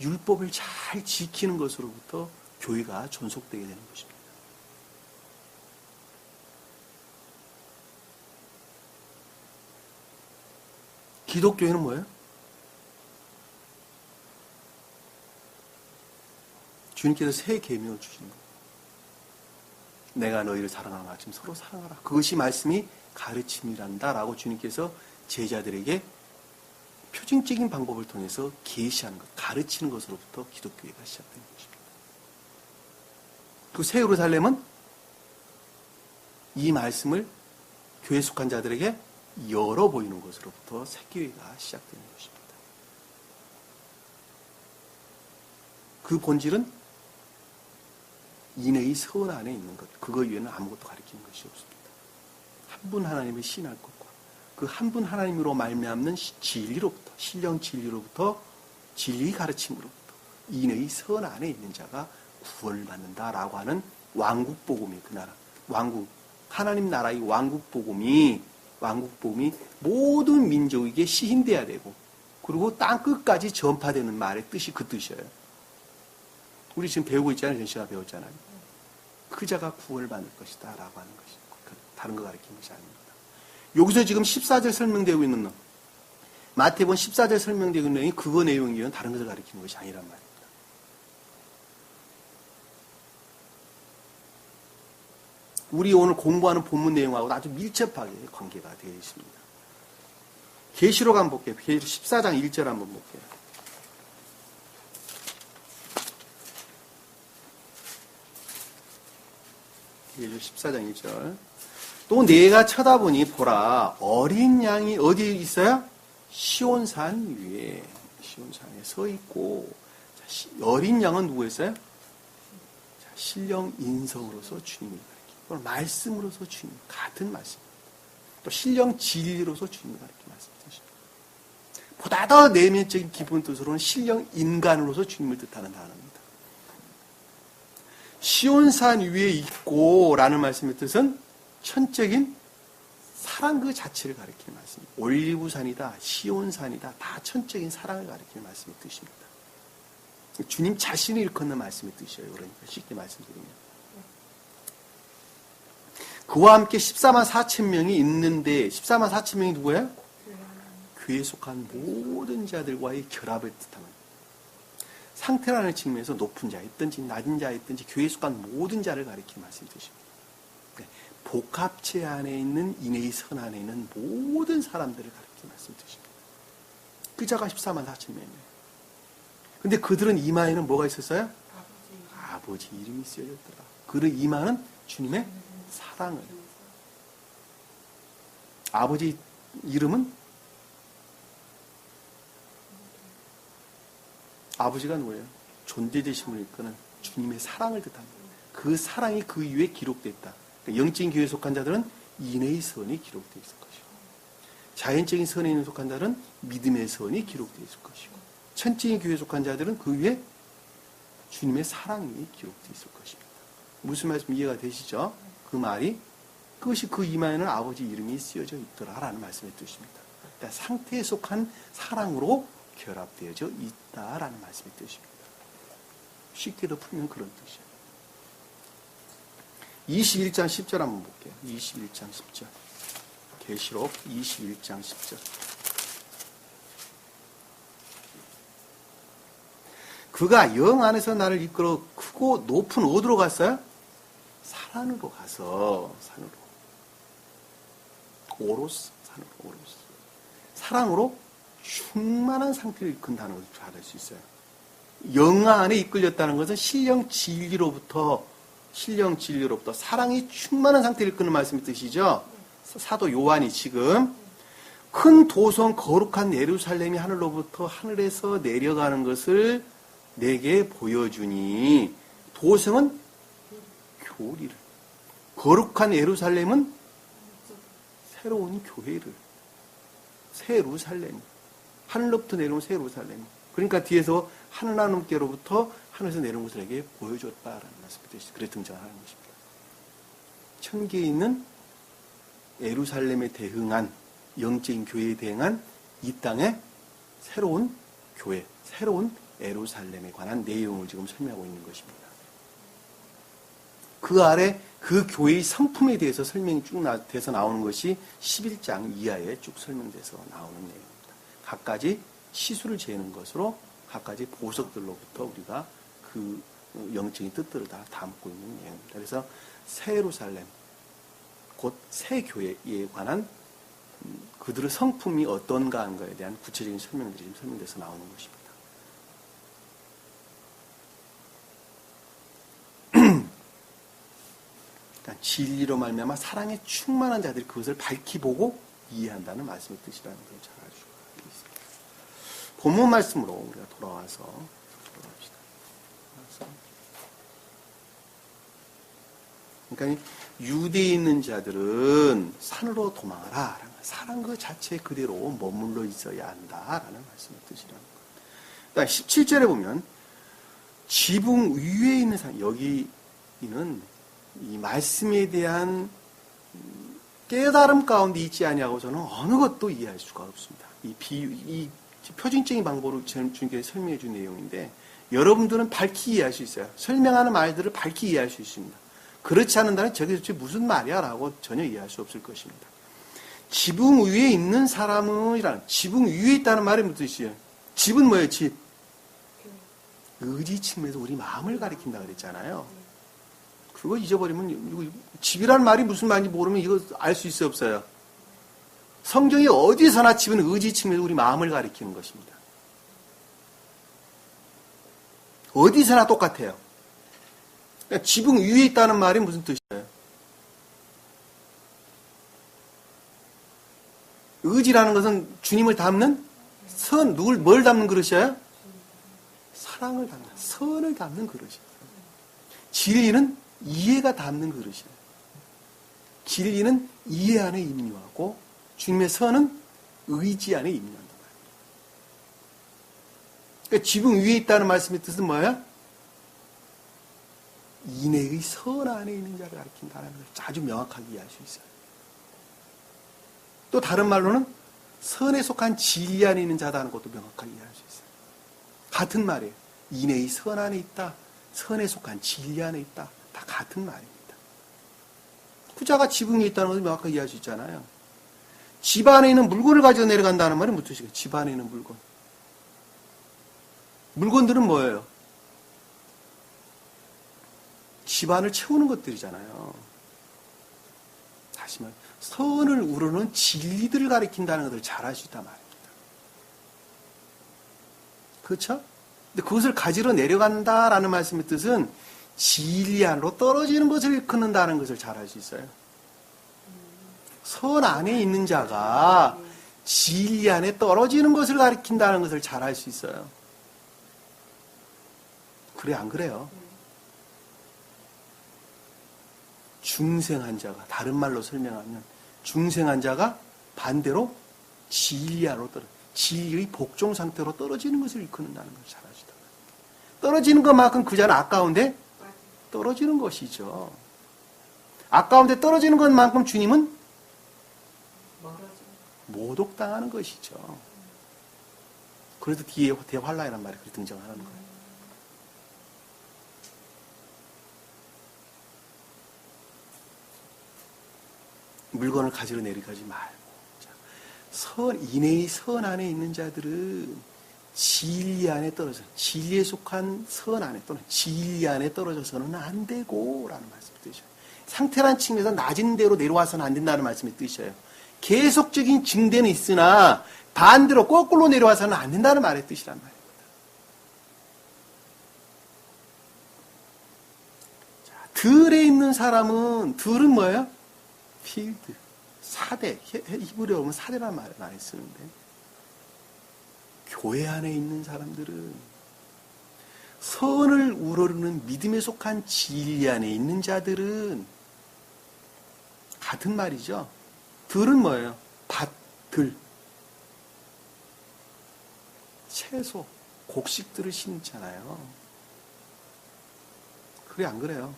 율법을 잘 지키는 것으로부터 교회가 존속되게 되는 것입니다. 기독교회는 뭐예요? 주님께서 새 계명을 주시는 거예요. 내가 너희를 사랑하는 것처럼 서로 사랑하라. 그것이 말씀이 가르침이란다라고 주님께서 제자들에게 표징적인 방법을 통해서 계시하는 것, 가르치는 것으로부터 기독교회가 시작되는 것입니다. 그 새 예루살렘은 이 말씀을 교회에 속한 자들에게 열어 보이는 것으로부터 새 교회가 시작되는 것입니다. 그 본질은 인의 선 안에 있는 것, 그거 이외에는 아무것도 가리키는 것이 없습니다. 한 분 하나님을 신할 것과 그 한 분 하나님으로 말미암는 진리로부터, 신령 진리로부터, 진리 가르침으로부터 인의 선 안에 있는 자가 구원을 받는다라고 하는 왕국 복음이, 그 나라 왕국, 하나님 나라의 왕국 복음이 모든 민족에게 시행돼야 되고, 그리고 땅 끝까지 전파되는 말의 뜻이 그 뜻이에요. 우리 지금 배우고 있잖아요. 전시가 배웠잖아요. 그 자가 구원을 받을 것이다 라고 하는 것이, 다른 거 가르치는 것이 아닙니다. 여기서 지금 14절 설명되고 있는 것, 마태복음 14절 설명되고 있는 내용이 그거 내용이면 다른 것을 가르치는 것이 아니란 말입니다. 우리 오늘 공부하는 본문 내용하고 아주 밀접하게 관계가 되어 있습니다. 계시록 한번 볼게요. 계시록 14장 1절 한번 볼게요. 계시록 14장 1절. 또 내가 쳐다보니 보라, 어린 양이 어디에 있어요? 시온산 위에, 시온산에 서 있고, 어린 양은 누구였어요? 신령 인성으로서 주님을 가리키고, 말씀으로서 주님, 같은 말씀. 또 신령 진리로서 주님을 가리키는 말씀이십니다. 보다 더 내면적인 기본 뜻으로는 신령 인간으로서 주님을 뜻하는 단어입니다. 시온산 위에 있고 라는 말씀의 뜻은 천적인 사랑 그 자체를 가리키는 말씀입니다. 올리브산이다, 시온산이다, 다 천적인 사랑을 가리키는 말씀의 뜻입니다. 주님 자신을 일컫는 말씀의 뜻이에요. 그러니까 쉽게 말씀드리면. 그와 함께 14만 4천 명이 있는데, 14만 4천 명이 누구예요? 교회에 속한 모든 자들과의 결합을 뜻합니다. 상태라는 측면에서 높은 자였든지 낮은 자였든지 교회에 속한 모든 자를 가리키는 말씀이 되십니다. 네, 복합체 안에 있는 인의 선 안에 있는 모든 사람들을 가리키는 말씀이 되십니다. 그 자가 14만 4천 명이에요. 근데 그들은 이마에는 뭐가 있었어요? 아버지 이름이 쓰여졌더라. 그의 이마는 주님의 사랑을. 아버지 이름은 아버지가 누구예요? 존재되심을 이끄는 주님의 사랑을 뜻합니다. 그 사랑이 그 위에 기록됐다. 그러니까 영적인 교회에 속한 자들은 인의 선이 기록되어 있을 것이고, 자연적인 선에 속한 자들은 믿음의 선이 기록되어 있을 것이고, 천적인 교회에 속한 자들은 그 위에 주님의 사랑이 기록되어 있을 것입니다. 무슨 말씀 이해가 되시죠? 그 말이 그것이 그 이마에는 아버지 이름이 쓰여져 있더라라는 말씀의 뜻입니다. 그러니까 상태에 속한 사랑으로 결합되어져 있다라는 말씀의 뜻입니다. 쉽게 더 풀면 그런 뜻이에요. 21장 10절 한번 볼게요. 21장 10절. 계시록 21장 10절. 그가 영 안에서 나를 이끌어 크고 높은 어디로 갔어요? 산으로 가서 산으로. 오로스, 산으로, 오로스. 사랑으로 충만한 상태를 이끈다는 것을 알을 수 있어요. 영아 안에 이끌렸다는 것은 신령 진리로부터 사랑이 충만한 상태를 이끄는 말씀의 뜻이죠. 사도 요한이 지금 큰 도성 거룩한 예루살렘이 하늘로부터 하늘에서 내려가는 것을 내게 보여주니, 도성은 교리를, 거룩한 예루살렘은 새로운 교회를, 새루살렘, 하늘로부터 내려온 새루살렘. 그러니까 뒤에서 하나님께로부터 하늘에서 내려온 것을 내게 보여줬다라는 말씀이 그래 등장하는 것입니다. 천계에 있는 예루살렘에 대응한, 영적인 교회에 대응한 이 땅의 새로운 교회, 새로운 예루살렘에 관한 내용을 지금 설명하고 있는 것입니다. 그 아래 그 교회의 성품에 대해서 설명이 쭉 돼서 나오는 것이 11장 이하에 쭉 설명돼서 나오는 내용입니다. 각가지 시수를 재는 것으로 각가지 보석들로부터 우리가 그 영적인 뜻들을 다 담고 있는 내용입니다. 그래서 새 예루살렘, 곧 새 교회에 관한 그들의 성품이 어떤가 하는 것에 대한 구체적인 설명들이 지금 설명돼서 나오는 것입니다. 그러니까 진리로 말미암아 사랑에 충만한 자들이 그것을 밝히 보고 이해한다는 말씀의 뜻이라는 걸 잘 알 수가 있습니다. 본문 말씀으로 우리가 돌아갑시다. 그러니까 유대에 있는 자들은 산으로 도망하라. 사랑 그 자체 그대로 머물러 있어야 한다라는 말씀의 뜻이라는 거예요. 17절에 보면 지붕 위에 있는 사람, 여기는 이 말씀에 대한 깨달음 가운데 있지 아니하고서는 어느 것도 이해할 수가 없습니다. 이 표준적인 방법으로 주님께서 설명해 준 내용인데, 여러분들은 밝히 이해할 수 있어요. 설명하는 말들을 밝히 이해할 수 있습니다. 그렇지 않는다면 저게 도대체 무슨 말이야? 라고 전혀 이해할 수 없을 것입니다. 지붕 위에 있는 사람이라는, 지붕 위에 있다는 말이 무슨 뜻이에요? 집은 뭐예요? 집. 의지 측면에서 우리 마음을 가리킨다 그랬잖아요. 그거 잊어버리면, 집이라는 말이 무슨 말인지 모르면 이거 알 수 있어요, 없어요? 성경이 어디서나 집은 의지 측면에서 우리 마음을 가리키는 것입니다. 어디서나 똑같아요. 그러니까 지붕 위에 있다는 말이 무슨 뜻이에요? 의지라는 것은 주님을 담는 선, 뭘 담는 그릇이에요? 사랑을 담는, 선을 담는 그릇이에요. 진리는 이해가 담는 그릇이에요. 진리는 이해 안에 임유하고 주님의 선은 의지 안에 임유한단 말이에요. 그러니까 지붕 위에 있다는 말씀의 뜻은 뭐예요? 인애의 선 안에 있는 자를 가리킨다는 것을 아주 명확하게 이해할 수 있어요. 또 다른 말로는 선에 속한 진리 안에 있는 자다는 것도 명확하게 이해할 수 있어요. 같은 말이에요. 인애의 선 안에 있다, 선에 속한 진리 안에 있다, 다 같은 말입니다. 후자가 지붕 위에 있다는 것을 명확하게 이해할 수 있잖아요. 집 안에 있는 물건을 가지고 내려간다는 말은 무슨 뜻이에요? 집 안에 있는 물건. 물건들은 뭐예요? 집안을 채우는 것들이잖아요. 다시 말해 선을 우러는 진리들을 가리킨다는 것을 잘 알 수 있단 말입니다. 그렇죠? 근데 그것을 가지러 내려간다라는 말씀의 뜻은 진리 안으로 떨어지는 것을 일컫는다는 것을 잘 알 수 있어요. 선 안에 있는 자가 진리 안에 떨어지는 것을 가리킨다는 것을 잘 알 수 있어요. 그래, 안 그래요? 중생한 자가, 다른 말로 설명하면 중생한 자가 반대로 진리 안으로 진리의 복종 상태로 떨어지는 것을 일컫는다는 것을 잘 아시다. 떨어지는 것만큼 그 자는 아까운데 떨어지는 것이죠. 아까운데 떨어지는 것만큼 주님은 모독당하는 것이죠. 그래서 뒤에 대환란이라는 말이 그렇게 등장하는 거예요. 물건을 가지러 내려가지 말고 인의 선 안에 있는 자들은 진리 안에 떨어져 진리에 속한 선 안에 또는 진리 안에 떨어져서는 안 되고 라는 말씀을 뜻이에요. 상태란 측면에서 낮은 데로 내려와서는 안 된다는 말씀의 뜻이에요. 계속적인 증대는 있으나 반대로 거꾸로 내려와서는 안 된다는 말의 뜻이란 말입니다. 자, 들에 있는 사람은 들은 뭐예요? 필드, 사대, 히브리어로 보면 사대라는 말을 많이 쓰는데 교회 안에 있는 사람들은 선을 우러르는 믿음에 속한 진리 안에 있는 자들은 같은 말이죠. 들은 뭐예요? 밭, 들, 채소, 곡식들을 심잖아요. 그래, 안 그래요?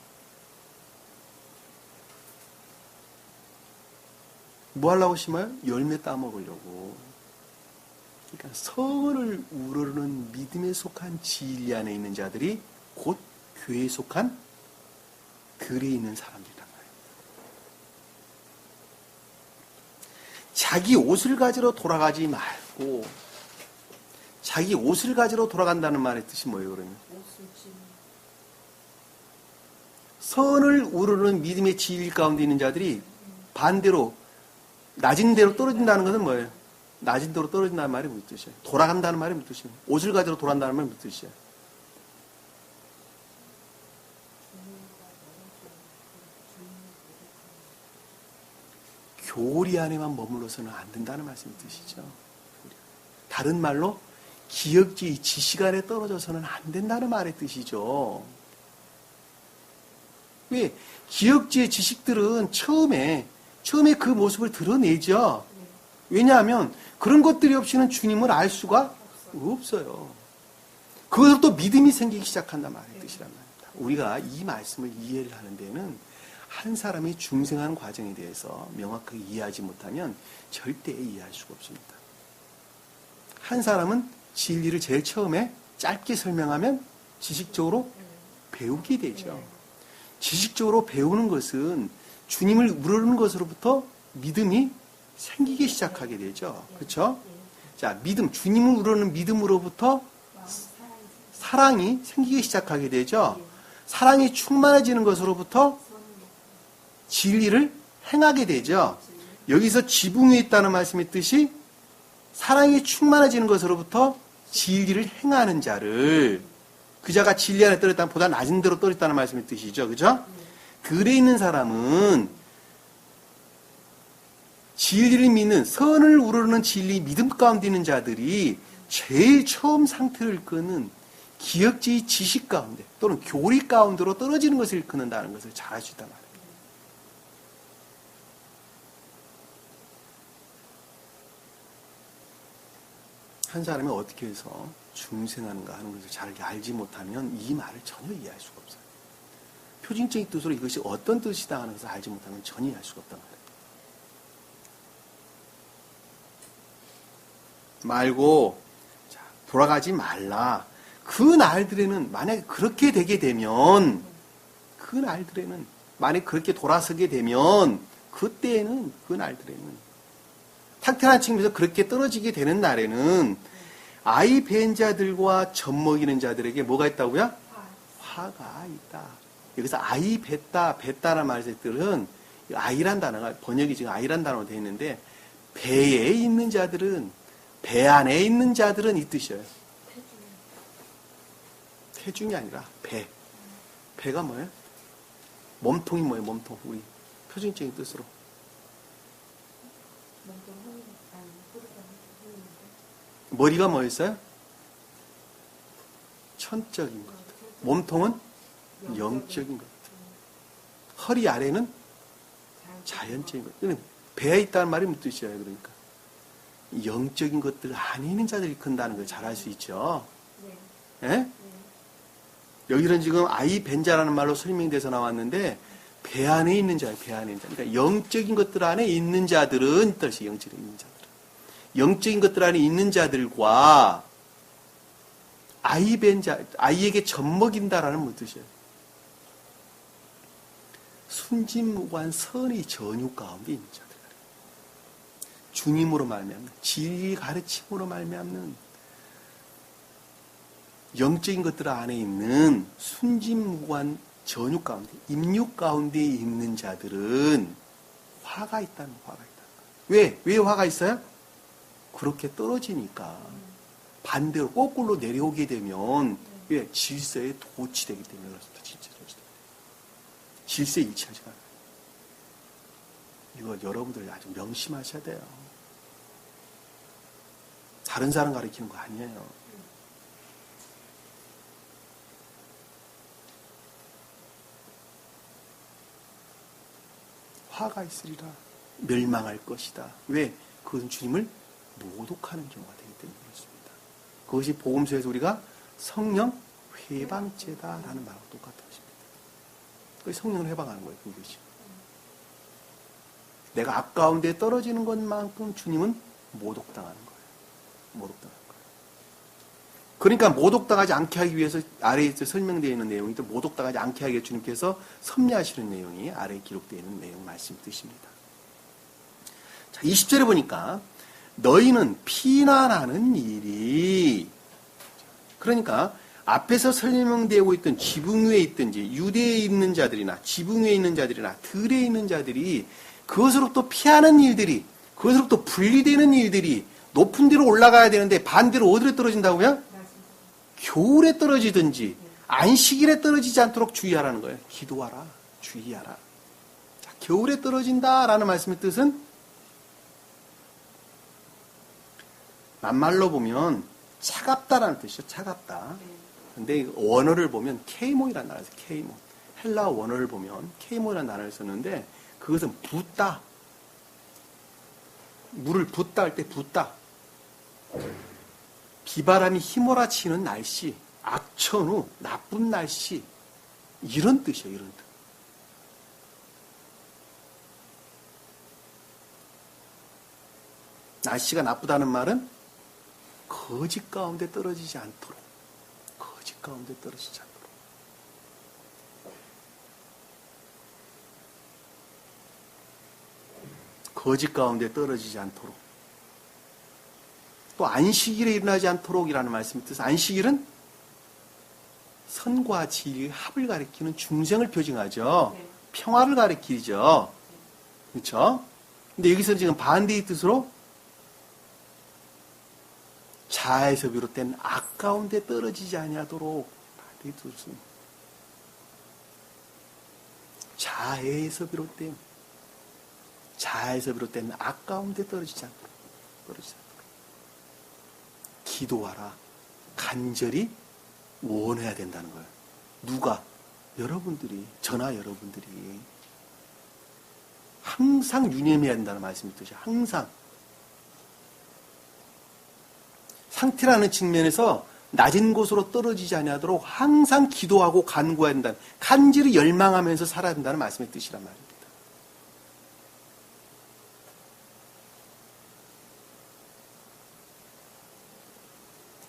뭐 하려고 심어요? 열매 따먹으려고. 그러니까 선을 우러르는 믿음에 속한 진리 안에 있는 자들이 곧 교회에 속한 들에 있는 사람들이란 말이에요. 자기 옷을 가지러 돌아가지 말고 자기 옷을 가지러 돌아간다는 말의 뜻이 뭐예요, 그러면? 선을 우러르는 믿음의 진리 가운데 있는 자들이 반대로 낮은 데로 떨어진다는 것은 뭐예요? 낮은 데로 떨어진다는 말이 무슨 뜻이에요? 돌아간다는 말이 무슨 뜻이에요? 옷을 가지러 돌아간다는 말이 무슨 뜻이에요? 교리 안에만 머물러서는 안 된다는 말씀의 뜻이죠. 다른 말로 기억지 지식 안에 떨어져서는 안 된다는 말의 뜻이죠. 왜? 기억지의 지식들은 처음에 그 모습을 드러내죠. 왜냐하면 그런 것들이 없이는 주님을 알 수가 없어요. 그것으로 또 믿음이 생기기 시작한단 말의 뜻이란 말입니다. 우리가 이 말씀을 이해를 하는 데는 한 사람이 중생하는 과정에 대해서 명확하게 이해하지 못하면 절대 이해할 수가 없습니다. 한 사람은 진리를 제일 처음에 짧게 설명하면 지식적으로 배우게 되죠. 지식적으로 배우는 것은 주님을 우러르는 것으로부터 믿음이 생기기 시작하게 되죠. 그렇죠? 자, 믿음, 주님을 우러르는 믿음으로부터 사랑이 생기기 시작하게 되죠. 사랑이 충만해지는 것으로부터 진리를 행하게 되죠. 여기서 지붕 위에 있다는 말씀의 뜻이 사랑이 충만해지는 것으로부터 진리를 행하는 자를 그 자가 진리 안에 떨어졌다면 보다 낮은 데로 떨어졌다는 말씀의 뜻이죠. 그죠? 들에 있는 사람은 진리를 믿는 선을 우러르는 진리 믿음 가운데 있는 자들이 제일 처음 상태를 일컫는 기억지의 지식 가운데 또는 교리 가운데로 떨어지는 것을 일컫는다는 것을 잘 알 수 있단 말이에요. 한 사람이 어떻게 해서 중생하는가 하는 것을 잘 알지 못하면 이 말을 전혀 이해할 수가 없어요. 표준적인 뜻으로 이것이 어떤 뜻이다 하는 것을 알지 못하면 전혀 이해할 수가 없단 말이에요. 말고 자, 돌아가지 말라. 그 날들에는 만약에 그렇게 되게 되면 그 날들에는 만약에 그렇게 돌아서게 되면 그때에는 그 날들에는 탁월한 측면에서 그렇게 떨어지게 되는 날에는 아이 벤 자들과 젖먹이는 자들에게 뭐가 있다고요? 화. 화가 있다. 여기서 아이 뱉다라는 말의 뜻은 아이란 단어가 번역이 지금 아이란 단어로 되어 있는데 배에 있는 자들은 배 안에 있는 자들은 이 뜻이에요. 태중이 아니라 배. 배가 뭐예요? 몸통이 뭐예요? 몸통. 우리 표준적인 뜻으로. 머리가 뭐였어요? 천적인 것. 몸통은 영적인 것. 허리 아래는 자연적인 것. 그러니까 배에 있다는 말이 무슨 뜻이에요? 그러니까 영적인 것들 안에 있는 자들이 큰다는 걸 잘 알 수 있죠. 예? 여기는 지금 아이 벤자라는 말로 설명돼서 나왔는데 배 안에 있는 자예요. 배 안에 있는 자. 그러니까 영적인 것들 안에 있는 자들은 뜻이 영적인 있는 자들. 영적인 것들 안에 있는 자들과 아이 벤자, 아이에게 젖먹인다라는 무슨 뜻이에요? 순진무구한 선의 전유 가운데 있는 자들. 주님으로 말미암는 진리 가르침으로 말미암는 영적인 것들 안에 있는 순진무구한 전유 가운데, 임육 가운데 있는 자들은 화가 있다는 화가 있다. 왜 화가 있어요? 그렇게 떨어지니까 반대로 거꾸로 내려오게 되면 왜 질서에 도취되기 때문에 그렇습니다. 질서에 일치하지 않아요. 이거 여러분들 아주 명심하셔야 돼요. 다른 사람 가르치는 거 아니에요. 화가 있으리라. 멸망할 것이다. 왜? 그것은 주님을 모독하는 경우가 되기 때문에 그렇습니다. 그것이 복음서에서 우리가 성령 회방죄다라는 말하고 똑같은 것입니다. 그것이 성령을 회방하는 거예요. 그것이. 내가 앞 가운데 떨어지는 것만큼 주님은 모독당하는 거예요. 모독당하는 거예요. 그러니까 모독당하지 않게 하기 위해서 아래에 설명되어 있는 내용이 또 모독당하지 않게 하기 위해 주님께서 섭리하시는 내용이 아래에 기록되어 있는 내용 말씀 뜻입니다. 자, 20절에 보니까 너희는 피난하는 일이 그러니까 앞에서 설명되고 있던 지붕 위에 있든지 유대에 있는 자들이나 지붕 위에 있는 자들이나 들에 있는 자들이 그것으로부터 피하는 일들이 그것으로부터 분리되는 일들이 높은 데로 올라가야 되는데 반대로 어디로 떨어진다고요? 겨울에 떨어지든지 안식일에 떨어지지 않도록 주의하라는 거예요. 기도하라. 주의하라. 자, 겨울에 떨어진다라는 말씀의 뜻은 만말로 보면 차갑다라는 뜻이죠. 차갑다. 근데 원어를 보면 케이몬이라는 단어에서 케이몬. 헬라 원어를 보면 케이몬이라는 단어를 썼는데 그것은 붓다. 물을 붓다 할 때 붓다. 비바람이 휘몰아치는 날씨, 악천후, 나쁜 날씨 이런 뜻이에요. 이런 뜻. 날씨가 나쁘다는 말은 거짓 가운데 떨어지지 않도록 거짓 가운데 떨어지지 않도록 거짓 가운데 떨어지지 않도록 또 안식일에 일어나지 않도록이라는 말씀이 뜻. 안식일은 선과 진리의 합을 가리키는 중생을 표징하죠. 네. 평화를 가리키죠. 그렇죠? 근데 여기서 지금 반대의 뜻으로 자아에서 비롯된 악 가운데 떨어지지 아니하도록 반대의 뜻은 자아에서 비롯된 악 가운데 떨어지지 않도록 기도하라. 간절히 원해야 된다는 거예요. 누가? 여러분들이, 저나 여러분들이 항상 유념해야 된다는 말씀이 뜻이에요. 항상. 상태라는 측면에서 낮은 곳으로 떨어지지 아니하도록 항상 기도하고 간구해야 된다는, 간절히 열망하면서 살아야 된다는 말씀의 뜻이란 말입니다.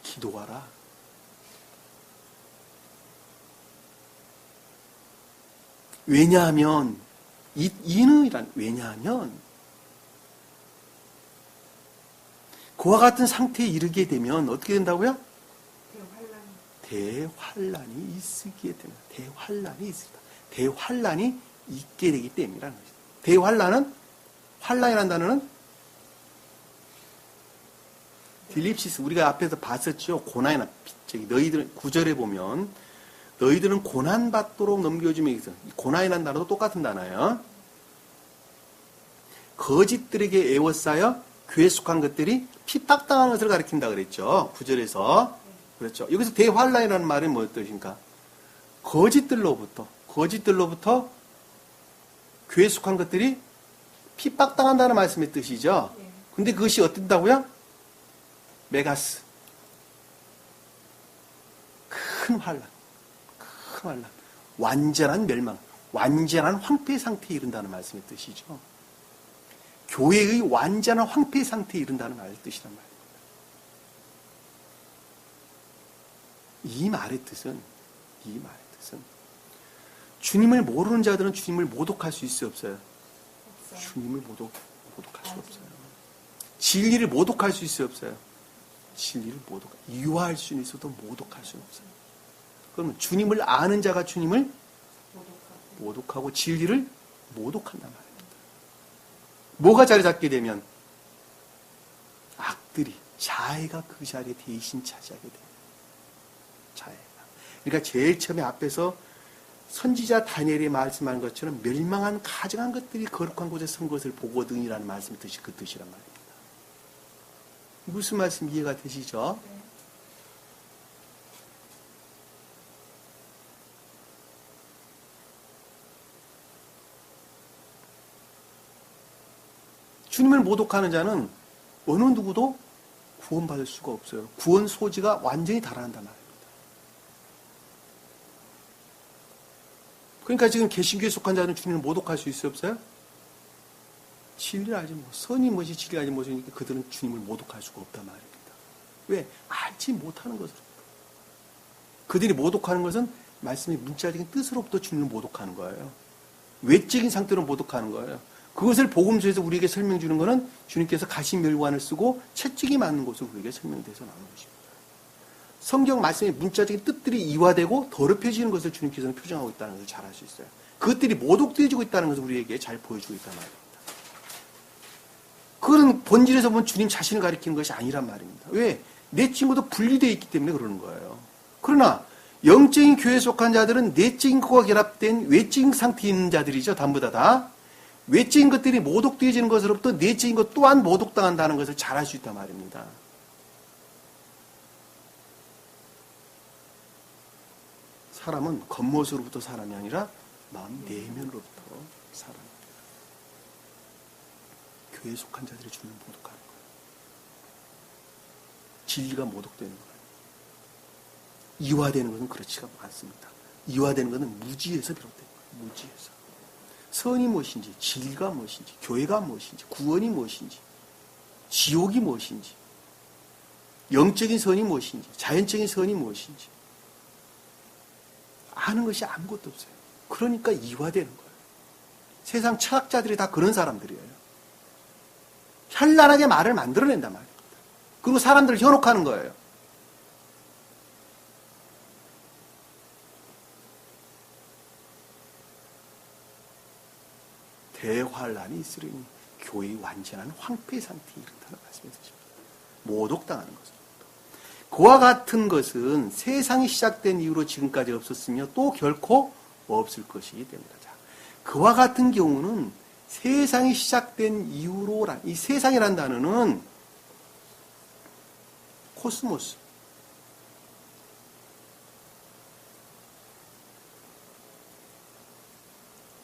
기도하라. 왜냐하면 왜냐하면 그와 같은 상태에 이르게 되면 어떻게 된다고요? 대환란. 대환란이 있으게 됩니다. 대환란이 있습니다. 대환란이 있게 되기 때문이라는 것이죠. 대환란은, 환란이라는 단어는 딜립시스, 우리가 앞에서 봤었죠. 고난이나, 너희들, 9절에 보면, 너희들은 고난받도록 넘겨주면, 고난이라는 단어도 똑같은 단어예요. 거짓들에게 애워싸여 교회에 속한 것들이 핍박당하는 것을 가리킨다 그랬죠. 9절에서. 그렇죠. 여기서 대환란이라는 말은 무슨 뜻입니까? 거짓들로부터 교회에 속한 것들이 핍박당한다는 말씀의 뜻이죠. 근데 그것이 어떤다고요? 메가스. 큰 환란. 완전한 멸망. 완전한 황폐 상태에 이른다는 말씀의 뜻이죠. 교회의 완전한 황폐 상태에 이른다는 말의 뜻이란 말입니다. 이 말의 뜻은 주님을 모르는 자들은 주님을 모독할 수 있어요, 없어요? 주님을 모독할 수 없어요. 진리를 모독할 수 있어요, 없어요? 진리를 이화할 수는 있어도 모독할 수는 없어요. 그러면 주님을 아는 자가 주님을 모독하고 진리를 모독한단 말입니다. 뭐가 자리 잡게 되면 악들이, 자해가 그 자리에 대신 차지하게 됩니다. 자해가. 그러니까 제일 처음에 앞에서 선지자 다니엘이 말씀한 것처럼 멸망한 가증한 것들이 거룩한 곳에 선 것을 보거든이라는 말씀의 뜻이 그 뜻이란 말입니다. 무슨 말씀 이해가 되시죠? 네. 주님을 모독하는 자는 어느 누구도 구원받을 수가 없어요. 구원 소지가 완전히 달아난단 말입니다. 그러니까 지금 개신교에 속한 자는 주님을 모독할 수 있어요, 없어요? 진리를 알지 못, 선이 무엇이 진리를 알지 못하니까 그들은 주님을 모독할 수가 없단 말입니다. 왜? 알지 못하는 것으로. 그들이 모독하는 것은 말씀의 문자적인 뜻으로부터 주님을 모독하는 거예요. 외적인 상태로 모독하는 거예요. 그것을 복음서에서 우리에게 설명 주는 것은 주님께서 가시멸관을 쓰고 채찍이 맞는 것으로 우리에게 설명돼서 나오는 것입니다. 성경 말씀의 문자적인 뜻들이 이화되고 더럽혀지는 것을 주님께서는 표정하고 있다는 것을 잘 알 수 있어요. 그것들이 모독되어지고 있다는 것을 우리에게 잘 보여주고 있단 말입니다. 그건 본질에서 보면 주님 자신을 가리키는 것이 아니란 말입니다. 왜? 내 친구도 분리되어 있기 때문에 그러는 거예요. 그러나 영적인 교회에 속한 자들은 내적인 것과 결합된 외적인 상태에 있는 자들이죠. 전부 다. 외적인 것들이 모독되어지는 것으로부터 내적인 것 또한 모독당한다는 것을 잘 알 수 있단 말입니다. 사람은 겉모습으로부터 사람이 아니라 마음 내면으로부터 사람. 교회에 속한 자들이 주님을 모독하는 거예요. 진리가 모독되는 거예요. 이화되는 것은 그렇지가 않습니다. 이화되는 것은 무지에서 비롯된 거예요. 무지에서. 선이 무엇인지, 진리가 무엇인지, 교회가 무엇인지, 구원이 무엇인지, 지옥이 무엇인지, 영적인 선이 무엇인지, 자연적인 선이 무엇인지 아는 것이 아무것도 없어요. 그러니까 이화되는 거예요. 세상 철학자들이 다 그런 사람들이에요. 현란하게 말을 만들어낸단 말입니다. 그리고 사람들을 현혹하는 거예요. 대환란이 있으려니 교회의 완전한 황폐 상태에 이른다는 말씀이 되십니다. 모독당하는 것입니다. 그와 같은 것은 세상이 시작된 이후로 지금까지 없었으며 또 결코 없을 것이기 때문이다. 그와 같은 경우는 세상이 시작된 이후로, 이 세상이라는 단어는 코스모스,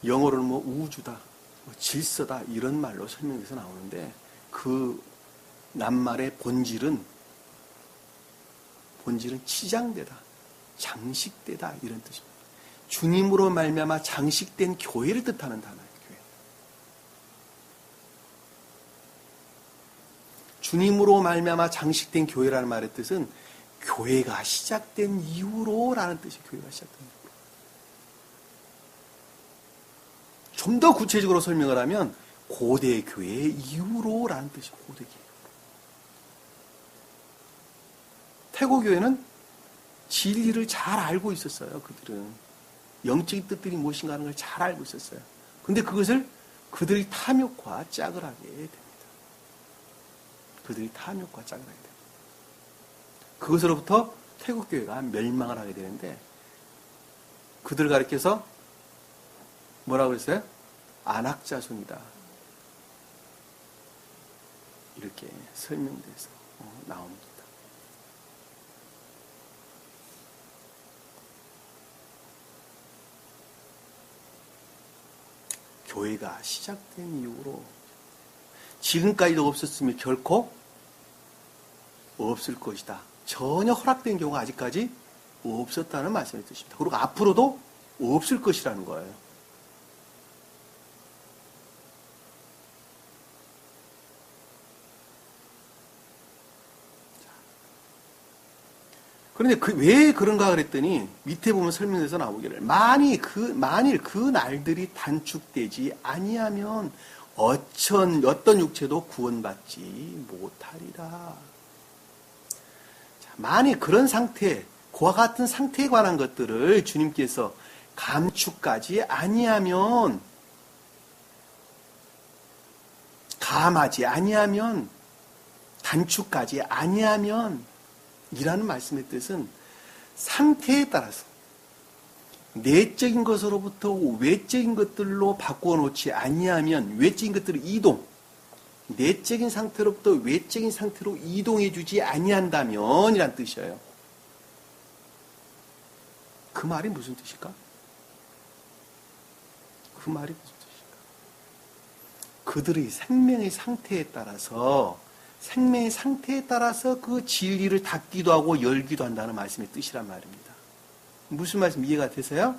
영어로는 뭐 우주다, 뭐 질서다 이런 말로 설명해서 나오는데 그 낱말의 본질은 치장되다, 장식되다 이런 뜻입니다. 주님으로 말미암아 장식된 교회를 뜻하는 단어예요. 교회. 주님으로 말미암아 장식된 교회라는 말의 뜻은 교회가 시작된 이후로라는 뜻이 교회가 시작된 이후로. 좀 더 구체적으로 설명을 하면 고대 교회의 이후로라는 뜻이 고대 교회. 태고교회는 진리를 잘 알고 있었어요. 그들은 영적인 뜻들이 무엇인가 하는 걸 잘 알고 있었어요. 근데 그것을 그들이 탐욕과 짝을 하게 됩니다. 그들이 탐욕과 짝을 하게 됩니다. 그것으로부터 태국교회가 멸망을 하게 되는데, 그들 가리켜서 뭐라고 그랬어요? 안악자손이다. 이렇게 설명돼서 나옵니다. 교회가 시작된 이후로 지금까지도 없었으면 결코 없을 것이다. 전혀 허락된 경우가 아직까지 없었다는 말씀의 뜻입니다. 그리고 앞으로도 없을 것이라는 거예요. 그런데 왜 그런가 그랬더니 밑에 보면 설명에서 나오기를 만일 그 날들이 단축되지 아니하면 어떤 육체도 구원받지 못하리라. 자, 만일 그런 상태, 그와 같은 상태에 관한 것들을 주님께서 감축하지 아니하면, 감하지 아니하면, 단축하지 아니하면, 이라는 말씀의 뜻은 상태에 따라서 내적인 것으로부터 외적인 것들로 바꾸어 놓지 아니하면, 외적인 것들을 이동, 내적인 상태로부터 외적인 상태로 이동해 주지 아니한다면 이란 뜻이에요. 그 말이 무슨 뜻일까? 그 말이 무슨 뜻일까? 그들의 생명의 상태에 따라서 그 진리를 닫기도 하고 열기도 한다는 말씀의 뜻이란 말입니다. 무슨 말씀 이해가 되세요?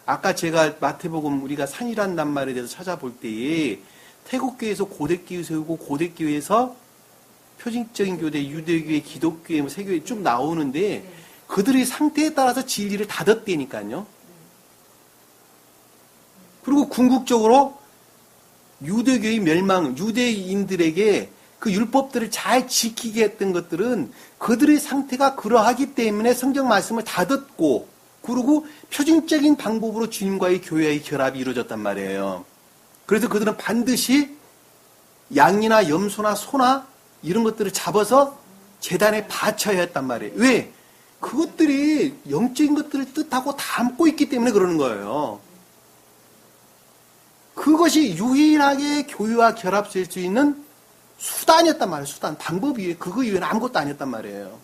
아까 제가 마태복음 우리가 산이란 낱말에 대해서 찾아볼 때에 태국교회에서 고대교회 세우고 고대교회에서 표준적인 교대, 유대교회, 기독교회, 세교회 쭉 나오는데 그들의 상태에 따라서 진리를 닫았다니까요. 그리고 궁극적으로 유대교의 멸망, 유대인들에게 그 율법들을 잘 지키게 했던 것들은 그들의 상태가 그러하기 때문에 성경 말씀을 닫았고, 그리고 표준적인 방법으로 주님과의 교회의 결합이 이루어졌단 말이에요. 그래서 그들은 반드시 양이나 염소나 소나 이런 것들을 잡아서 제단에 바쳐야 했단 말이에요. 왜? 그것들이 영적인 것들을 뜻하고 담고 있기 때문에 그러는 거예요. 그것이 유일하게 교회와 결합될 수 있는 수단이었단 말이에요. 수단. 방법 이외에, 그거 이외에는 아무것도 아니었단 말이에요.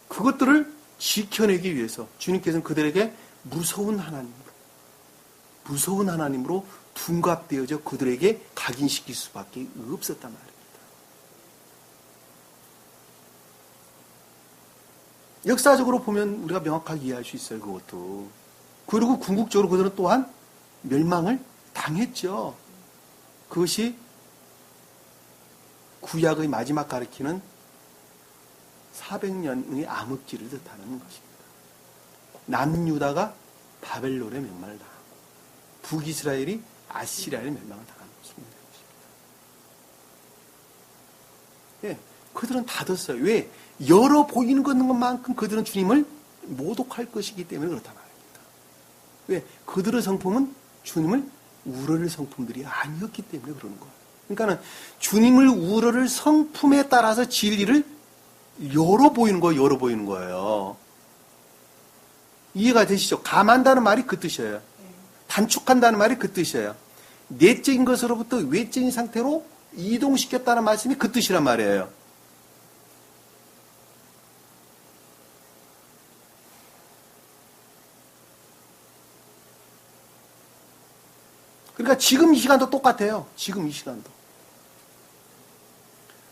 그것들을 지켜내기 위해서 주님께서는 그들에게 무서운 하나님으로 둔갑되어져 그들에게 각인시킬 수밖에 없었단 말입니다. 역사적으로 보면 우리가 명확하게 이해할 수 있어요. 그것도. 그리고 궁극적으로 그들은 또한 멸망을 당했죠. 그것이 구약의 마지막 가리키는 400년의 암흑기를 뜻하는 것입니다. 남유다가 바벨론의 멸망을 당하고 북이스라엘이 아시리아의 멸망을 당하는 것입니다. 예, 그들은 닫았어요. 왜? 열어 보이는 것만큼 그들은 주님을 모독할 것이기 때문에 그렇단 말입니다. 왜? 그들의 성품은 주님을 우러를 성품들이 아니었기 때문에 그러는 거예요. 그러니까는 주님을 우러를 성품에 따라서 진리를 열어 보이는 거예요. 이해가 되시죠? 감한다는 말이 그 뜻이에요. 단축한다는 말이 그 뜻이에요. 내적인 것으로부터 외적인 상태로 이동시켰다는 말씀이 그 뜻이란 말이에요. 그러니까 지금 이 시간도 똑같아요. 지금 이 시간도.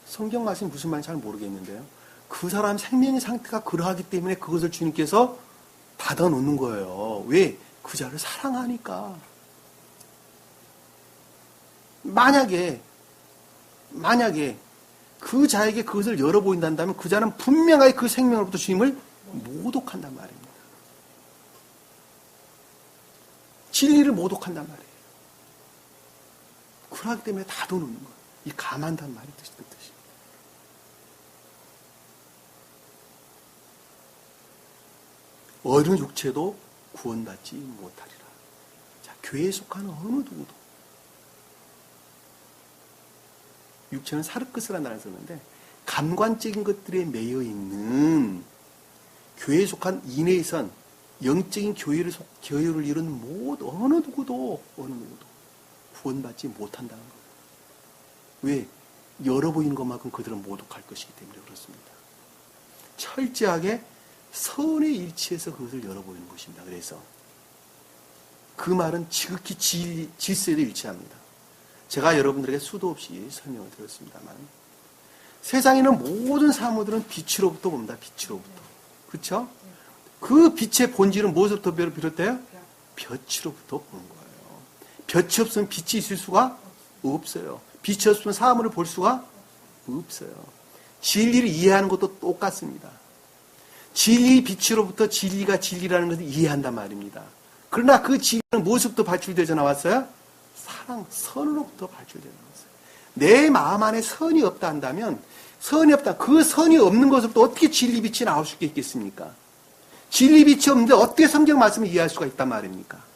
성경 말씀이 무슨 말인지 잘 모르겠는데요. 그 사람 생명의 상태가 그러하기 때문에 그것을 주님께서 닫아놓는 거예요. 왜? 그 자를 사랑하니까. 만약에 그 자에게 그것을 열어보인다면 그 자는 분명하게 그 생명으로부터 주님을 모독한단 말입니다. 진리를 모독한단 말이에요. 그러기 때문에 닫아놓는 거예요. 이 감한다는 말이 그 뜻입니다. 어느 육체도 구원받지 못하리라. 자, 교회에 속하는 어느 누구도. 육체는 살을 것이라는 단어를 썼는데 감관적인 것들에 매여 있는 교회에 속한 인내선, 영적인 교회를 이룬 어느 누구도 구원받지 못한다는 거예요. 왜? 열어 보이는 것만큼 그들은 모독할 것이기 때문에 그렇습니다. 철저하게 선에 일치해서 그것을 열어 보이는 것입니다. 그래서 그 말은 지극히 질서에도 일치합니다. 제가 여러분들에게 수도 없이 설명을 드렸습니다만 세상에 있는 모든 사물들은 빛으로부터 봅니다. 빛으로부터. 그렇죠? 그 빛의 본질은 무엇으로부터 비롯돼요? 볕으로부터 보는 거예요. 볕이 없으면 빛이 있을 수가 없어요. 빛이 없으면 사물을 볼 수가 없어요. 진리를 이해하는 것도 똑같습니다. 진리 빛으로부터 진리가 진리라는 것을 이해한단 말입니다. 그러나 그 진리는 무엇으로부터 발출되어 나왔어요? 사랑, 선으로부터 발출되어 나왔어요. 내 마음 안에 선이 없다 한다면 선이 없다. 그 선이 없는 것으로부터 어떻게 진리 빛이 나올 수 있겠습니까? 진리 빛이 없는데 어떻게 성경 말씀을 이해할 수가 있단 말입니까?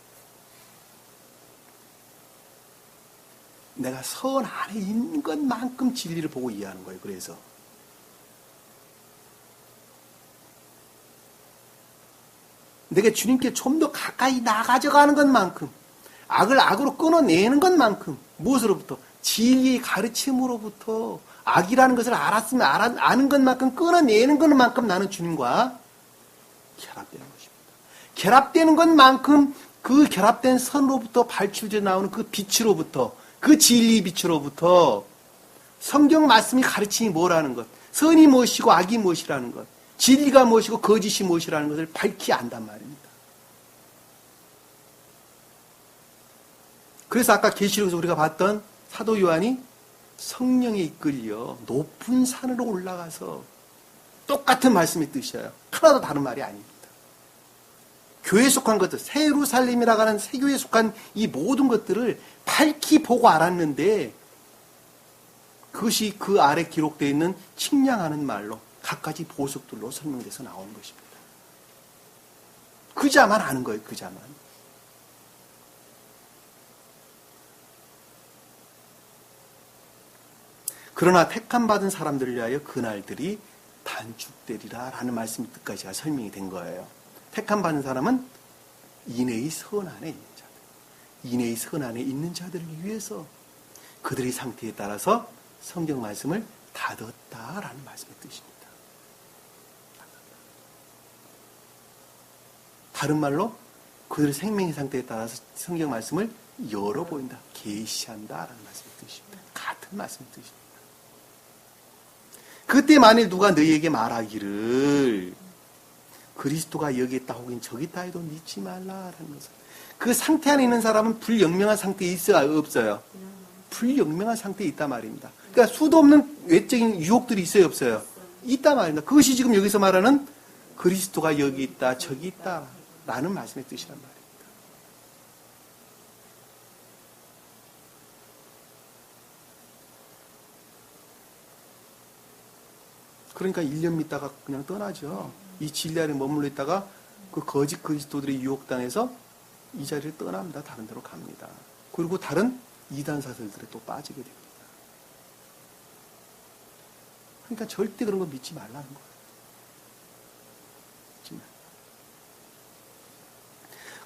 내가 선 안에 있는 것만큼 진리를 보고 이해하는 거예요. 그래서 내가 주님께 좀 더 가까이 나가져가는 것만큼 악을 악으로 끊어내는 것만큼 무엇으로부터? 진리의 가르침으로부터 악이라는 것을 알았으면 아는 것만큼 끊어내는 것만큼 나는 주님과 결합되는 것입니다. 결합되는 것만큼 그 결합된 선으로부터 발출되어 나오는 그 빛으로부터 그 진리의 빛으로부터 성경 말씀이 가르침이 뭐라는 것, 선이 무엇이고 악이 무엇이라는 것, 진리가 무엇이고 거짓이 무엇이라는 것을 밝히 안단 말입니다. 그래서 아까 계시록에서 우리가 봤던 사도 요한이 성령에 이끌려 높은 산으로 올라가서 똑같은 말씀의 뜻이에요. 하나도 다른 말이 아닙니다. 교회에 속한 것들, 새 예루살렘이라고 하는 새 교회에 속한 이 모든 것들을 밝히 보고 알았는데 그것이 그 아래 기록되어 있는 측량하는 말로 갖가지 보석들로 설명돼서 나오는 것입니다. 그자만 아는 거예요. 그자만. 그러나 택함받은 사람들을 위하여 그날들이 단축되리라 라는 말씀이 뜻까지 설명이 된 거예요. 택함받은 사람은 인애의 선 안에 있는 자들. 인애의 선 안에 있는 자들을 위해서 그들의 상태에 따라서 성경 말씀을 닫았다라는 말씀의 뜻입니다. 다른 말로 그들의 생명의 상태에 따라서 성경 말씀을 열어 보인다, 계시한다라는 말씀의 뜻입니다. 같은 말씀의 뜻입니다. 그때 만일 누가 너희에게 말하기를 그리스도가 여기 있다 혹은 저기 있다 해도 믿지 말라라는 것은 그 상태 안에 있는 사람은 불영명한 상태에 있어요? 없어요? 불영명한 상태에 있단 말입니다. 그러니까 수도 없는 외적인 유혹들이 있어요? 없어요? 있단 말입니다. 그것이 지금 여기서 말하는 그리스도가 여기 있다 저기 있다 라는 말씀의 뜻이란 말입니다. 그러니까 1년 믿다가 그냥 떠나죠. 이 진리 안에 머물러 있다가 그 거짓 그리스도들의 유혹당해서 이 자리를 떠납니다. 다른 데로 갑니다. 그리고 다른 이단 사설들에 또 빠지게 됩니다. 그러니까 절대 그런 거 믿지 말라는 거예요.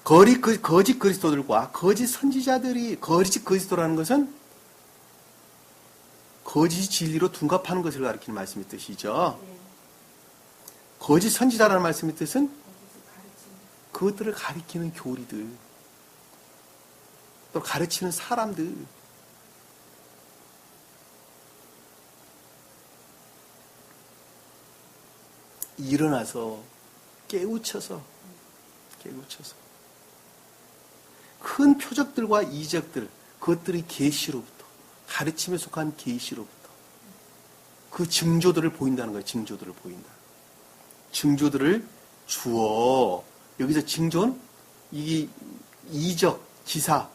거짓 그리스도들과 거짓 선지자들이 거짓 그리스도라는 것은 거짓 진리로 둔갑하는 것을 가리키는 말씀의 뜻이죠. 거짓 선지자라는 말씀의 뜻은 그것들을 가리키는 교리들, 또 가르치는 사람들, 일어나서 깨우쳐서 큰 표적들과 이적들, 그것들이 계시로부터, 가르침에 속한 계시로부터 그 징조들을 보인다는 거예요. 징조들을 보인다. 징조들을 주어. 여기서 징조는 이 이적, 기사,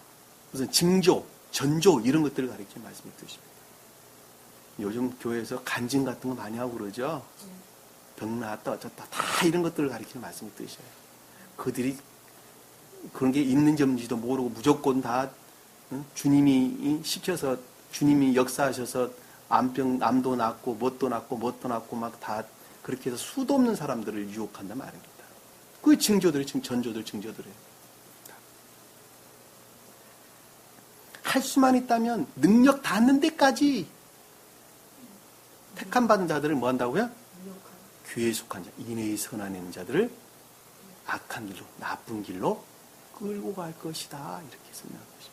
무슨 징조, 전조 이런 것들을 가리키는 말씀의 뜻입니다. 요즘 교회에서 간증 같은 거 많이 하고 그러죠. 병 나았다 어쩌다 다 이런 것들을 가리키는 말씀이 뜻이에요. 그들이 그런 게 있는지 없는지도 모르고 무조건 다 주님이 시켜서 주님이 역사하셔서 암도 낫고 뭣도 낫고 막 다 그렇게 해서 수도 없는 사람들을 유혹한단 말입니다. 그게 전조들이에요. 할 수만 있다면 능력 닿는 데까지 택함 받은 자들을 뭐 한다고요? 교회에 속한 자, 인애의 선한 자들을 악한 길로, 나쁜 길로 끌고 갈 것이다. 이렇게 설명한 것입니다.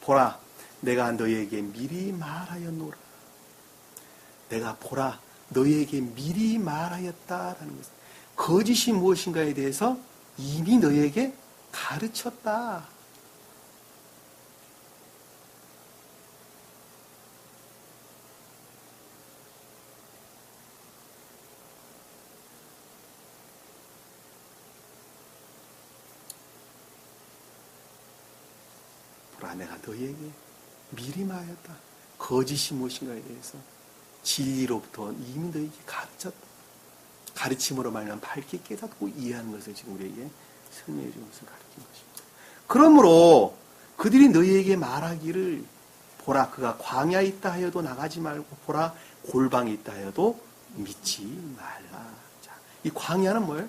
보라, 내가 너희에게 미리 말하였노라. 내가 보라, 너희에게 미리 말하였다라는 것은 거짓이 무엇인가에 대해서 이미 너희에게 가르쳤다. 보라, 내가 너희에게 미리 말하였다. 거짓이 무엇인가에 대해서 진리로부터 이미 너희에게 가르쳤다. 가르침으로 말하면 밝게 깨닫고 이해하는 것을 지금 우리에게 설명해 주는 것을 가르친 것입니다. 그러므로 그들이 너희에게 말하기를 보라, 그가 광야에 있다 하여도 나가지 말고 보라, 골방에 있다 하여도 믿지 말라. 자, 이 광야는 뭐예요?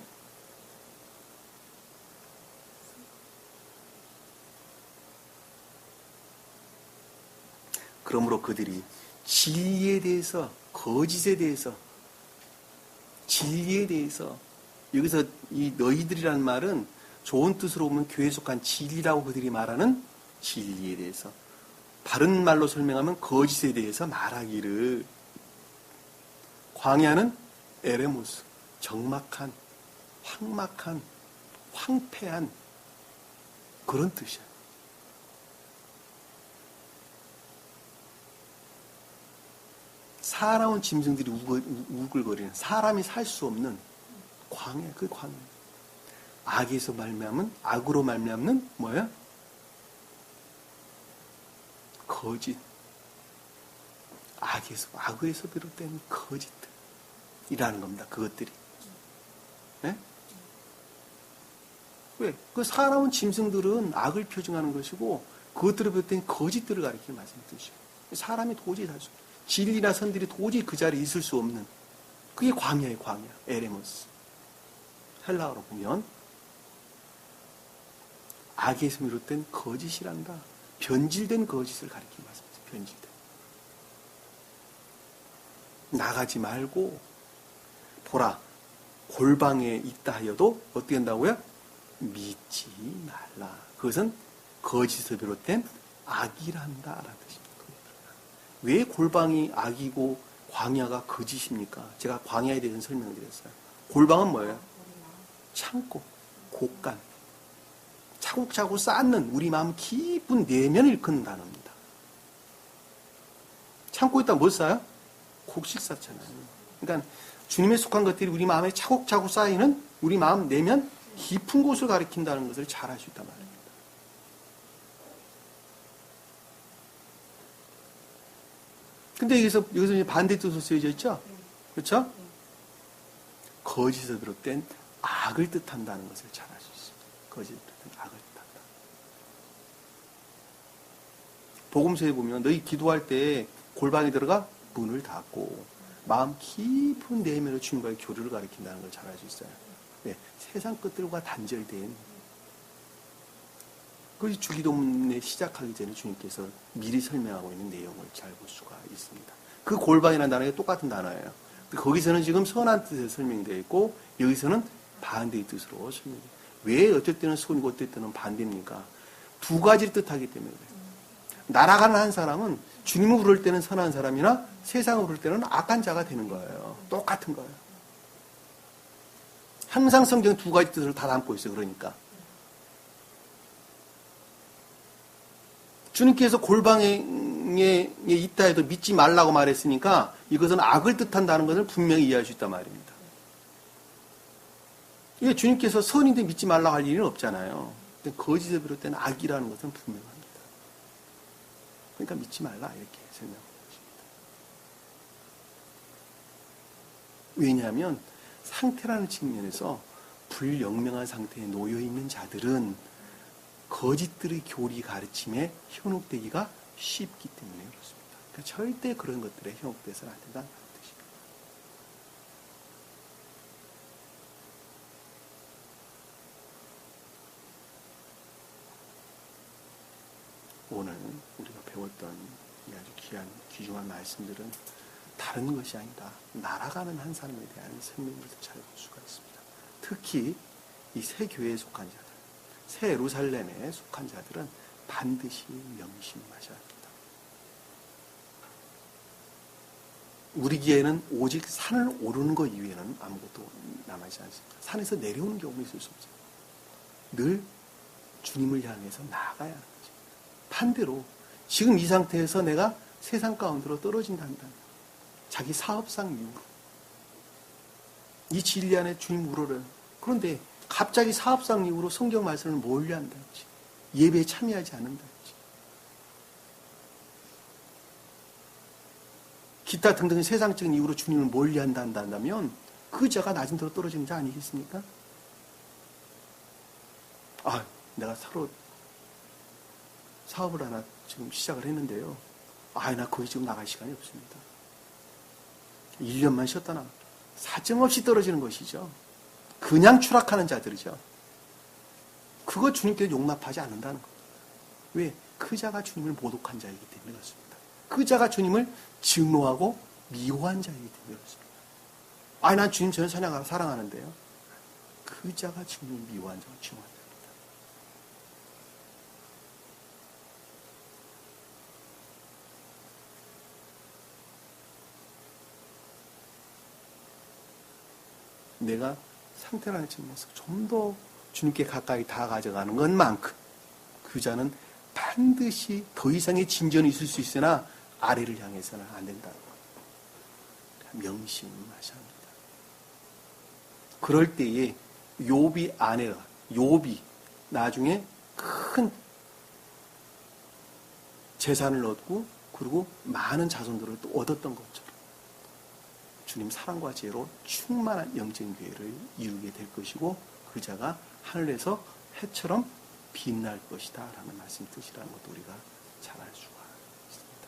그러므로 그들이 진리에 대해서, 거짓에 대해서, 진리에 대해서, 여기서 이 너희들이라는 말은 좋은 뜻으로 보면 교회에 속한 진리라고 그들이 말하는 진리에 대해서, 바른 말로 설명하면 거짓에 대해서 말하기를, 광야는 에레모스, 적막한, 황막한, 황폐한 그런 뜻이야. 사나운 짐승들이 우글거리는, 사람이 살 수 없는 광야, 그 광야. 악에서 말미암은, 악으로 말미암는 뭐야? 거짓. 악에서 비롯된 거짓들이라는 겁니다. 그것들이. 네? 왜? 그 사나운 짐승들은 악을 표징하는 것이고, 그것들을 비롯된 거짓들을 가리키는 말씀이 뜻이에요. 사람이 도저히 살 수 없어요. 진리나 선들이 도저히 그 자리에 있을 수 없는, 그게 광야예요. 광야, 에레모스. 헬라어로 보면 악에서 비롯된 거짓이란다. 변질된 거짓을 가리키는 말씀이죠. 변질된. 나가지 말고 보라, 골방에 있다 하여도 어떻게 한다고요? 믿지 말라. 그것은 거짓에서 비롯된 악이란다 라는 뜻입니다. 왜 골방이 악이고 광야가 거짓입니까? 제가 광야에 대해서 설명드렸어요. 골방은 뭐예요? 창고, 곳간. 차곡차곡 쌓는 우리 마음 깊은 내면을 일컫는 단어입니다. 창고에다 뭘 쌓아요? 곡식 쌓잖아요. 그러니까 주님에 속한 것들이 우리 마음에 차곡차곡 쌓이는 우리 마음 내면 깊은 곳을 가리킨다는 것을 잘 알 수 있단 말이에요. 근데 여기서 이제 반대 뜻으로 쓰여져 있죠? 그렇죠? 거짓에서 비롯된 악을 뜻한다는 것을 잘 알 수 있습니다. 거짓에서 비롯된 악을 뜻한다. 복음서에 보면 너희 기도할 때 골방에 들어가 문을 닫고 마음 깊은 내면의 주님과의 교류를 가리킨다는 걸 잘 알 수 있어요. 네, 세상 것들과 단절된, 그것이 주기도문에 시작하기 전에 주님께서 미리 설명하고 있는 내용을 잘 볼 수가 있습니다. 그 골방이라는 단어가 똑같은 단어예요. 거기서는 지금 선한 뜻에 설명되어 있고 여기서는 반대의 뜻으로 설명돼요. 왜 어떨 때는 선이고 어떨 때는 반대입니까? 두 가지를 뜻하기 때문에 그래요. 날아가는 한 사람은 주님을 부를 때는 선한 사람이나 세상을 부를 때는 악한 자가 되는 거예요. 똑같은 거예요. 항상 성경은 두 가지 뜻을 다 담고 있어요. 그러니까 주님께서 골방에 있다 해도 믿지 말라고 말했으니까 이것은 악을 뜻한다는 것을 분명히 이해할 수 있단 말입니다. 이게 주님께서 선인데 믿지 말라고 할 일은 없잖아요. 근데 거짓에 비롯된 악이라는 것은 분명합니다. 그러니까 믿지 말라 이렇게 설명합니다. 왜냐하면 상태라는 측면에서 불영명한 상태에 놓여 있는 자들은 거짓들의 교리 가르침에 현혹되기가 쉽기 때문에 그렇습니다. 그러니까 절대 그런 것들에 현혹돼서는 안 된다는 뜻입니다. 오늘 우리가 배웠던 이 아주 귀중한 말씀들은 다른 것이 아니라 날아가는 한 사람에 대한 생명에서 잘 볼 수가 있습니다. 특히 이 새 교회에 속한 자들, 새 예루살렘에 속한 자들은 반드시 명심하셔야 합니다. 우리 기회는 오직 산을 오르는 것 이외에는 아무것도 남아있지 않습니다. 산에서 내려오는 경우는 있을 수 없어요. 늘 주님을 향해서 나아가야 하는 거죠. 반대로 지금 이 상태에서 내가 세상 가운데로 떨어진단다. 자기 사업상 이유로 이 진리 안에 주님 우러러요. 그런데 갑자기 사업상 이유로 성경 말씀을 몰려 한다든지 예배에 참여하지 않는다든지 기타 등등 세상적인 이유로 주님을 몰려 한다면 그 자가 낮은 데로 떨어지는 자 아니겠습니까? 아, 내가 새로 사업을 하나 지금 시작을 했는데요. 아, 나 거기 지금 나갈 시간이 없습니다. 1년만 쉬었다 나. 사정없이 떨어지는 것이죠. 그냥 추락하는 자들이죠. 그거 주님께서 용납하지 않는다는 겁니다. 왜? 그 자가 주님을 모독한 자이기 때문에 그렇습니다. 그 자가 주님을 증오하고 미워한 자이기 때문에 그렇습니다. 아, 난 주님 저는 사랑하는데요. 그 자가 주님을 미워한 자고 증오한 자입니다. 내가 상태라는 측면에서 좀 더 주님께 가까이 다가져가는 것만큼 그 자는 반드시 더 이상의 진전이 있을 수 있으나 아래를 향해서는 안 된다는 것. 명심하셔야 합니다. 그럴 때에 욥이 아내가 욥이 나중에 큰 재산을 얻고 그리고 많은 자손들을 또 얻었던 것처럼 주님 사랑과 지혜로 충만한 영적인 교회를 이루게 될 것이고 그 자가 하늘에서 해처럼 빛날 것이다 라는 말씀 뜻이라는 것도 우리가 잘 알 수가 있습니다.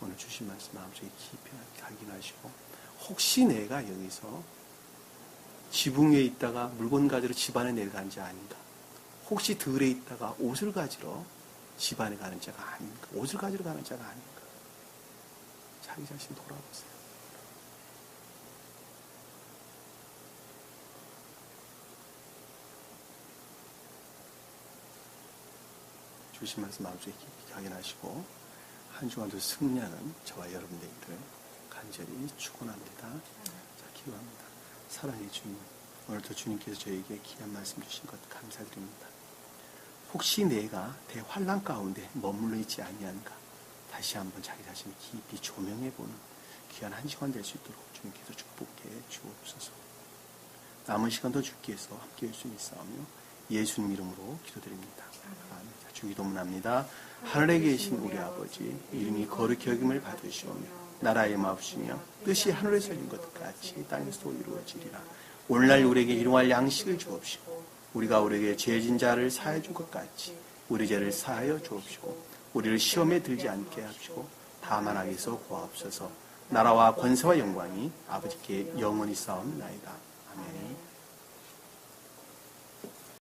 오늘 주신 말씀 마음속에 깊이 각인하시고 혹시 내가 여기서 지붕 위에 있다가 물건 가지러 집안에 내려간 자 아닌가, 혹시 들에 있다가 옷을 가지러 집안에 가는 자가 아닌가, 옷을 가지러 가는 자가 아닌가, 자기 자신 돌아보세요. 주신 말씀 마음속에 깊이 각인하시고 한 주간도 승리하는 저와 여러분들을 간절히 축원합니다. 자, 기도합니다. 사랑의 주님, 오늘도 주님께서 저에게 귀한 말씀 주신 것 감사드립니다. 혹시 내가 대환난 가운데 머물러 있지 아니한가, 다시 한번 자기 자신을 깊이 조명해보는 귀한 한 시간 될 수 있도록 주님께서 축복해 주옵소서. 남은 시간도 주께서 함께할 수 있사오며 예수님 이름으로 기도드립니다. 아멘. 주기도문합니다. 하늘에 계신 우리 아버지, 이름이 거룩히 여김을 받으시오며 나라의 마옵시며 뜻이 하늘에서 이룬 것 같이 땅에서도 이루어지리라. 오늘날 우리에게 일용할 양식을 주옵시고 우리가 우리에게 죄진 자를 사하여 준 것 같이 우리 죄를 사하여 주옵시고 우리를 시험에 들지 않게 하시고 다만 악에서 구하옵소서. 나라와 권세와 영광이 아버지께 영원히 싸움나이다. 아멘.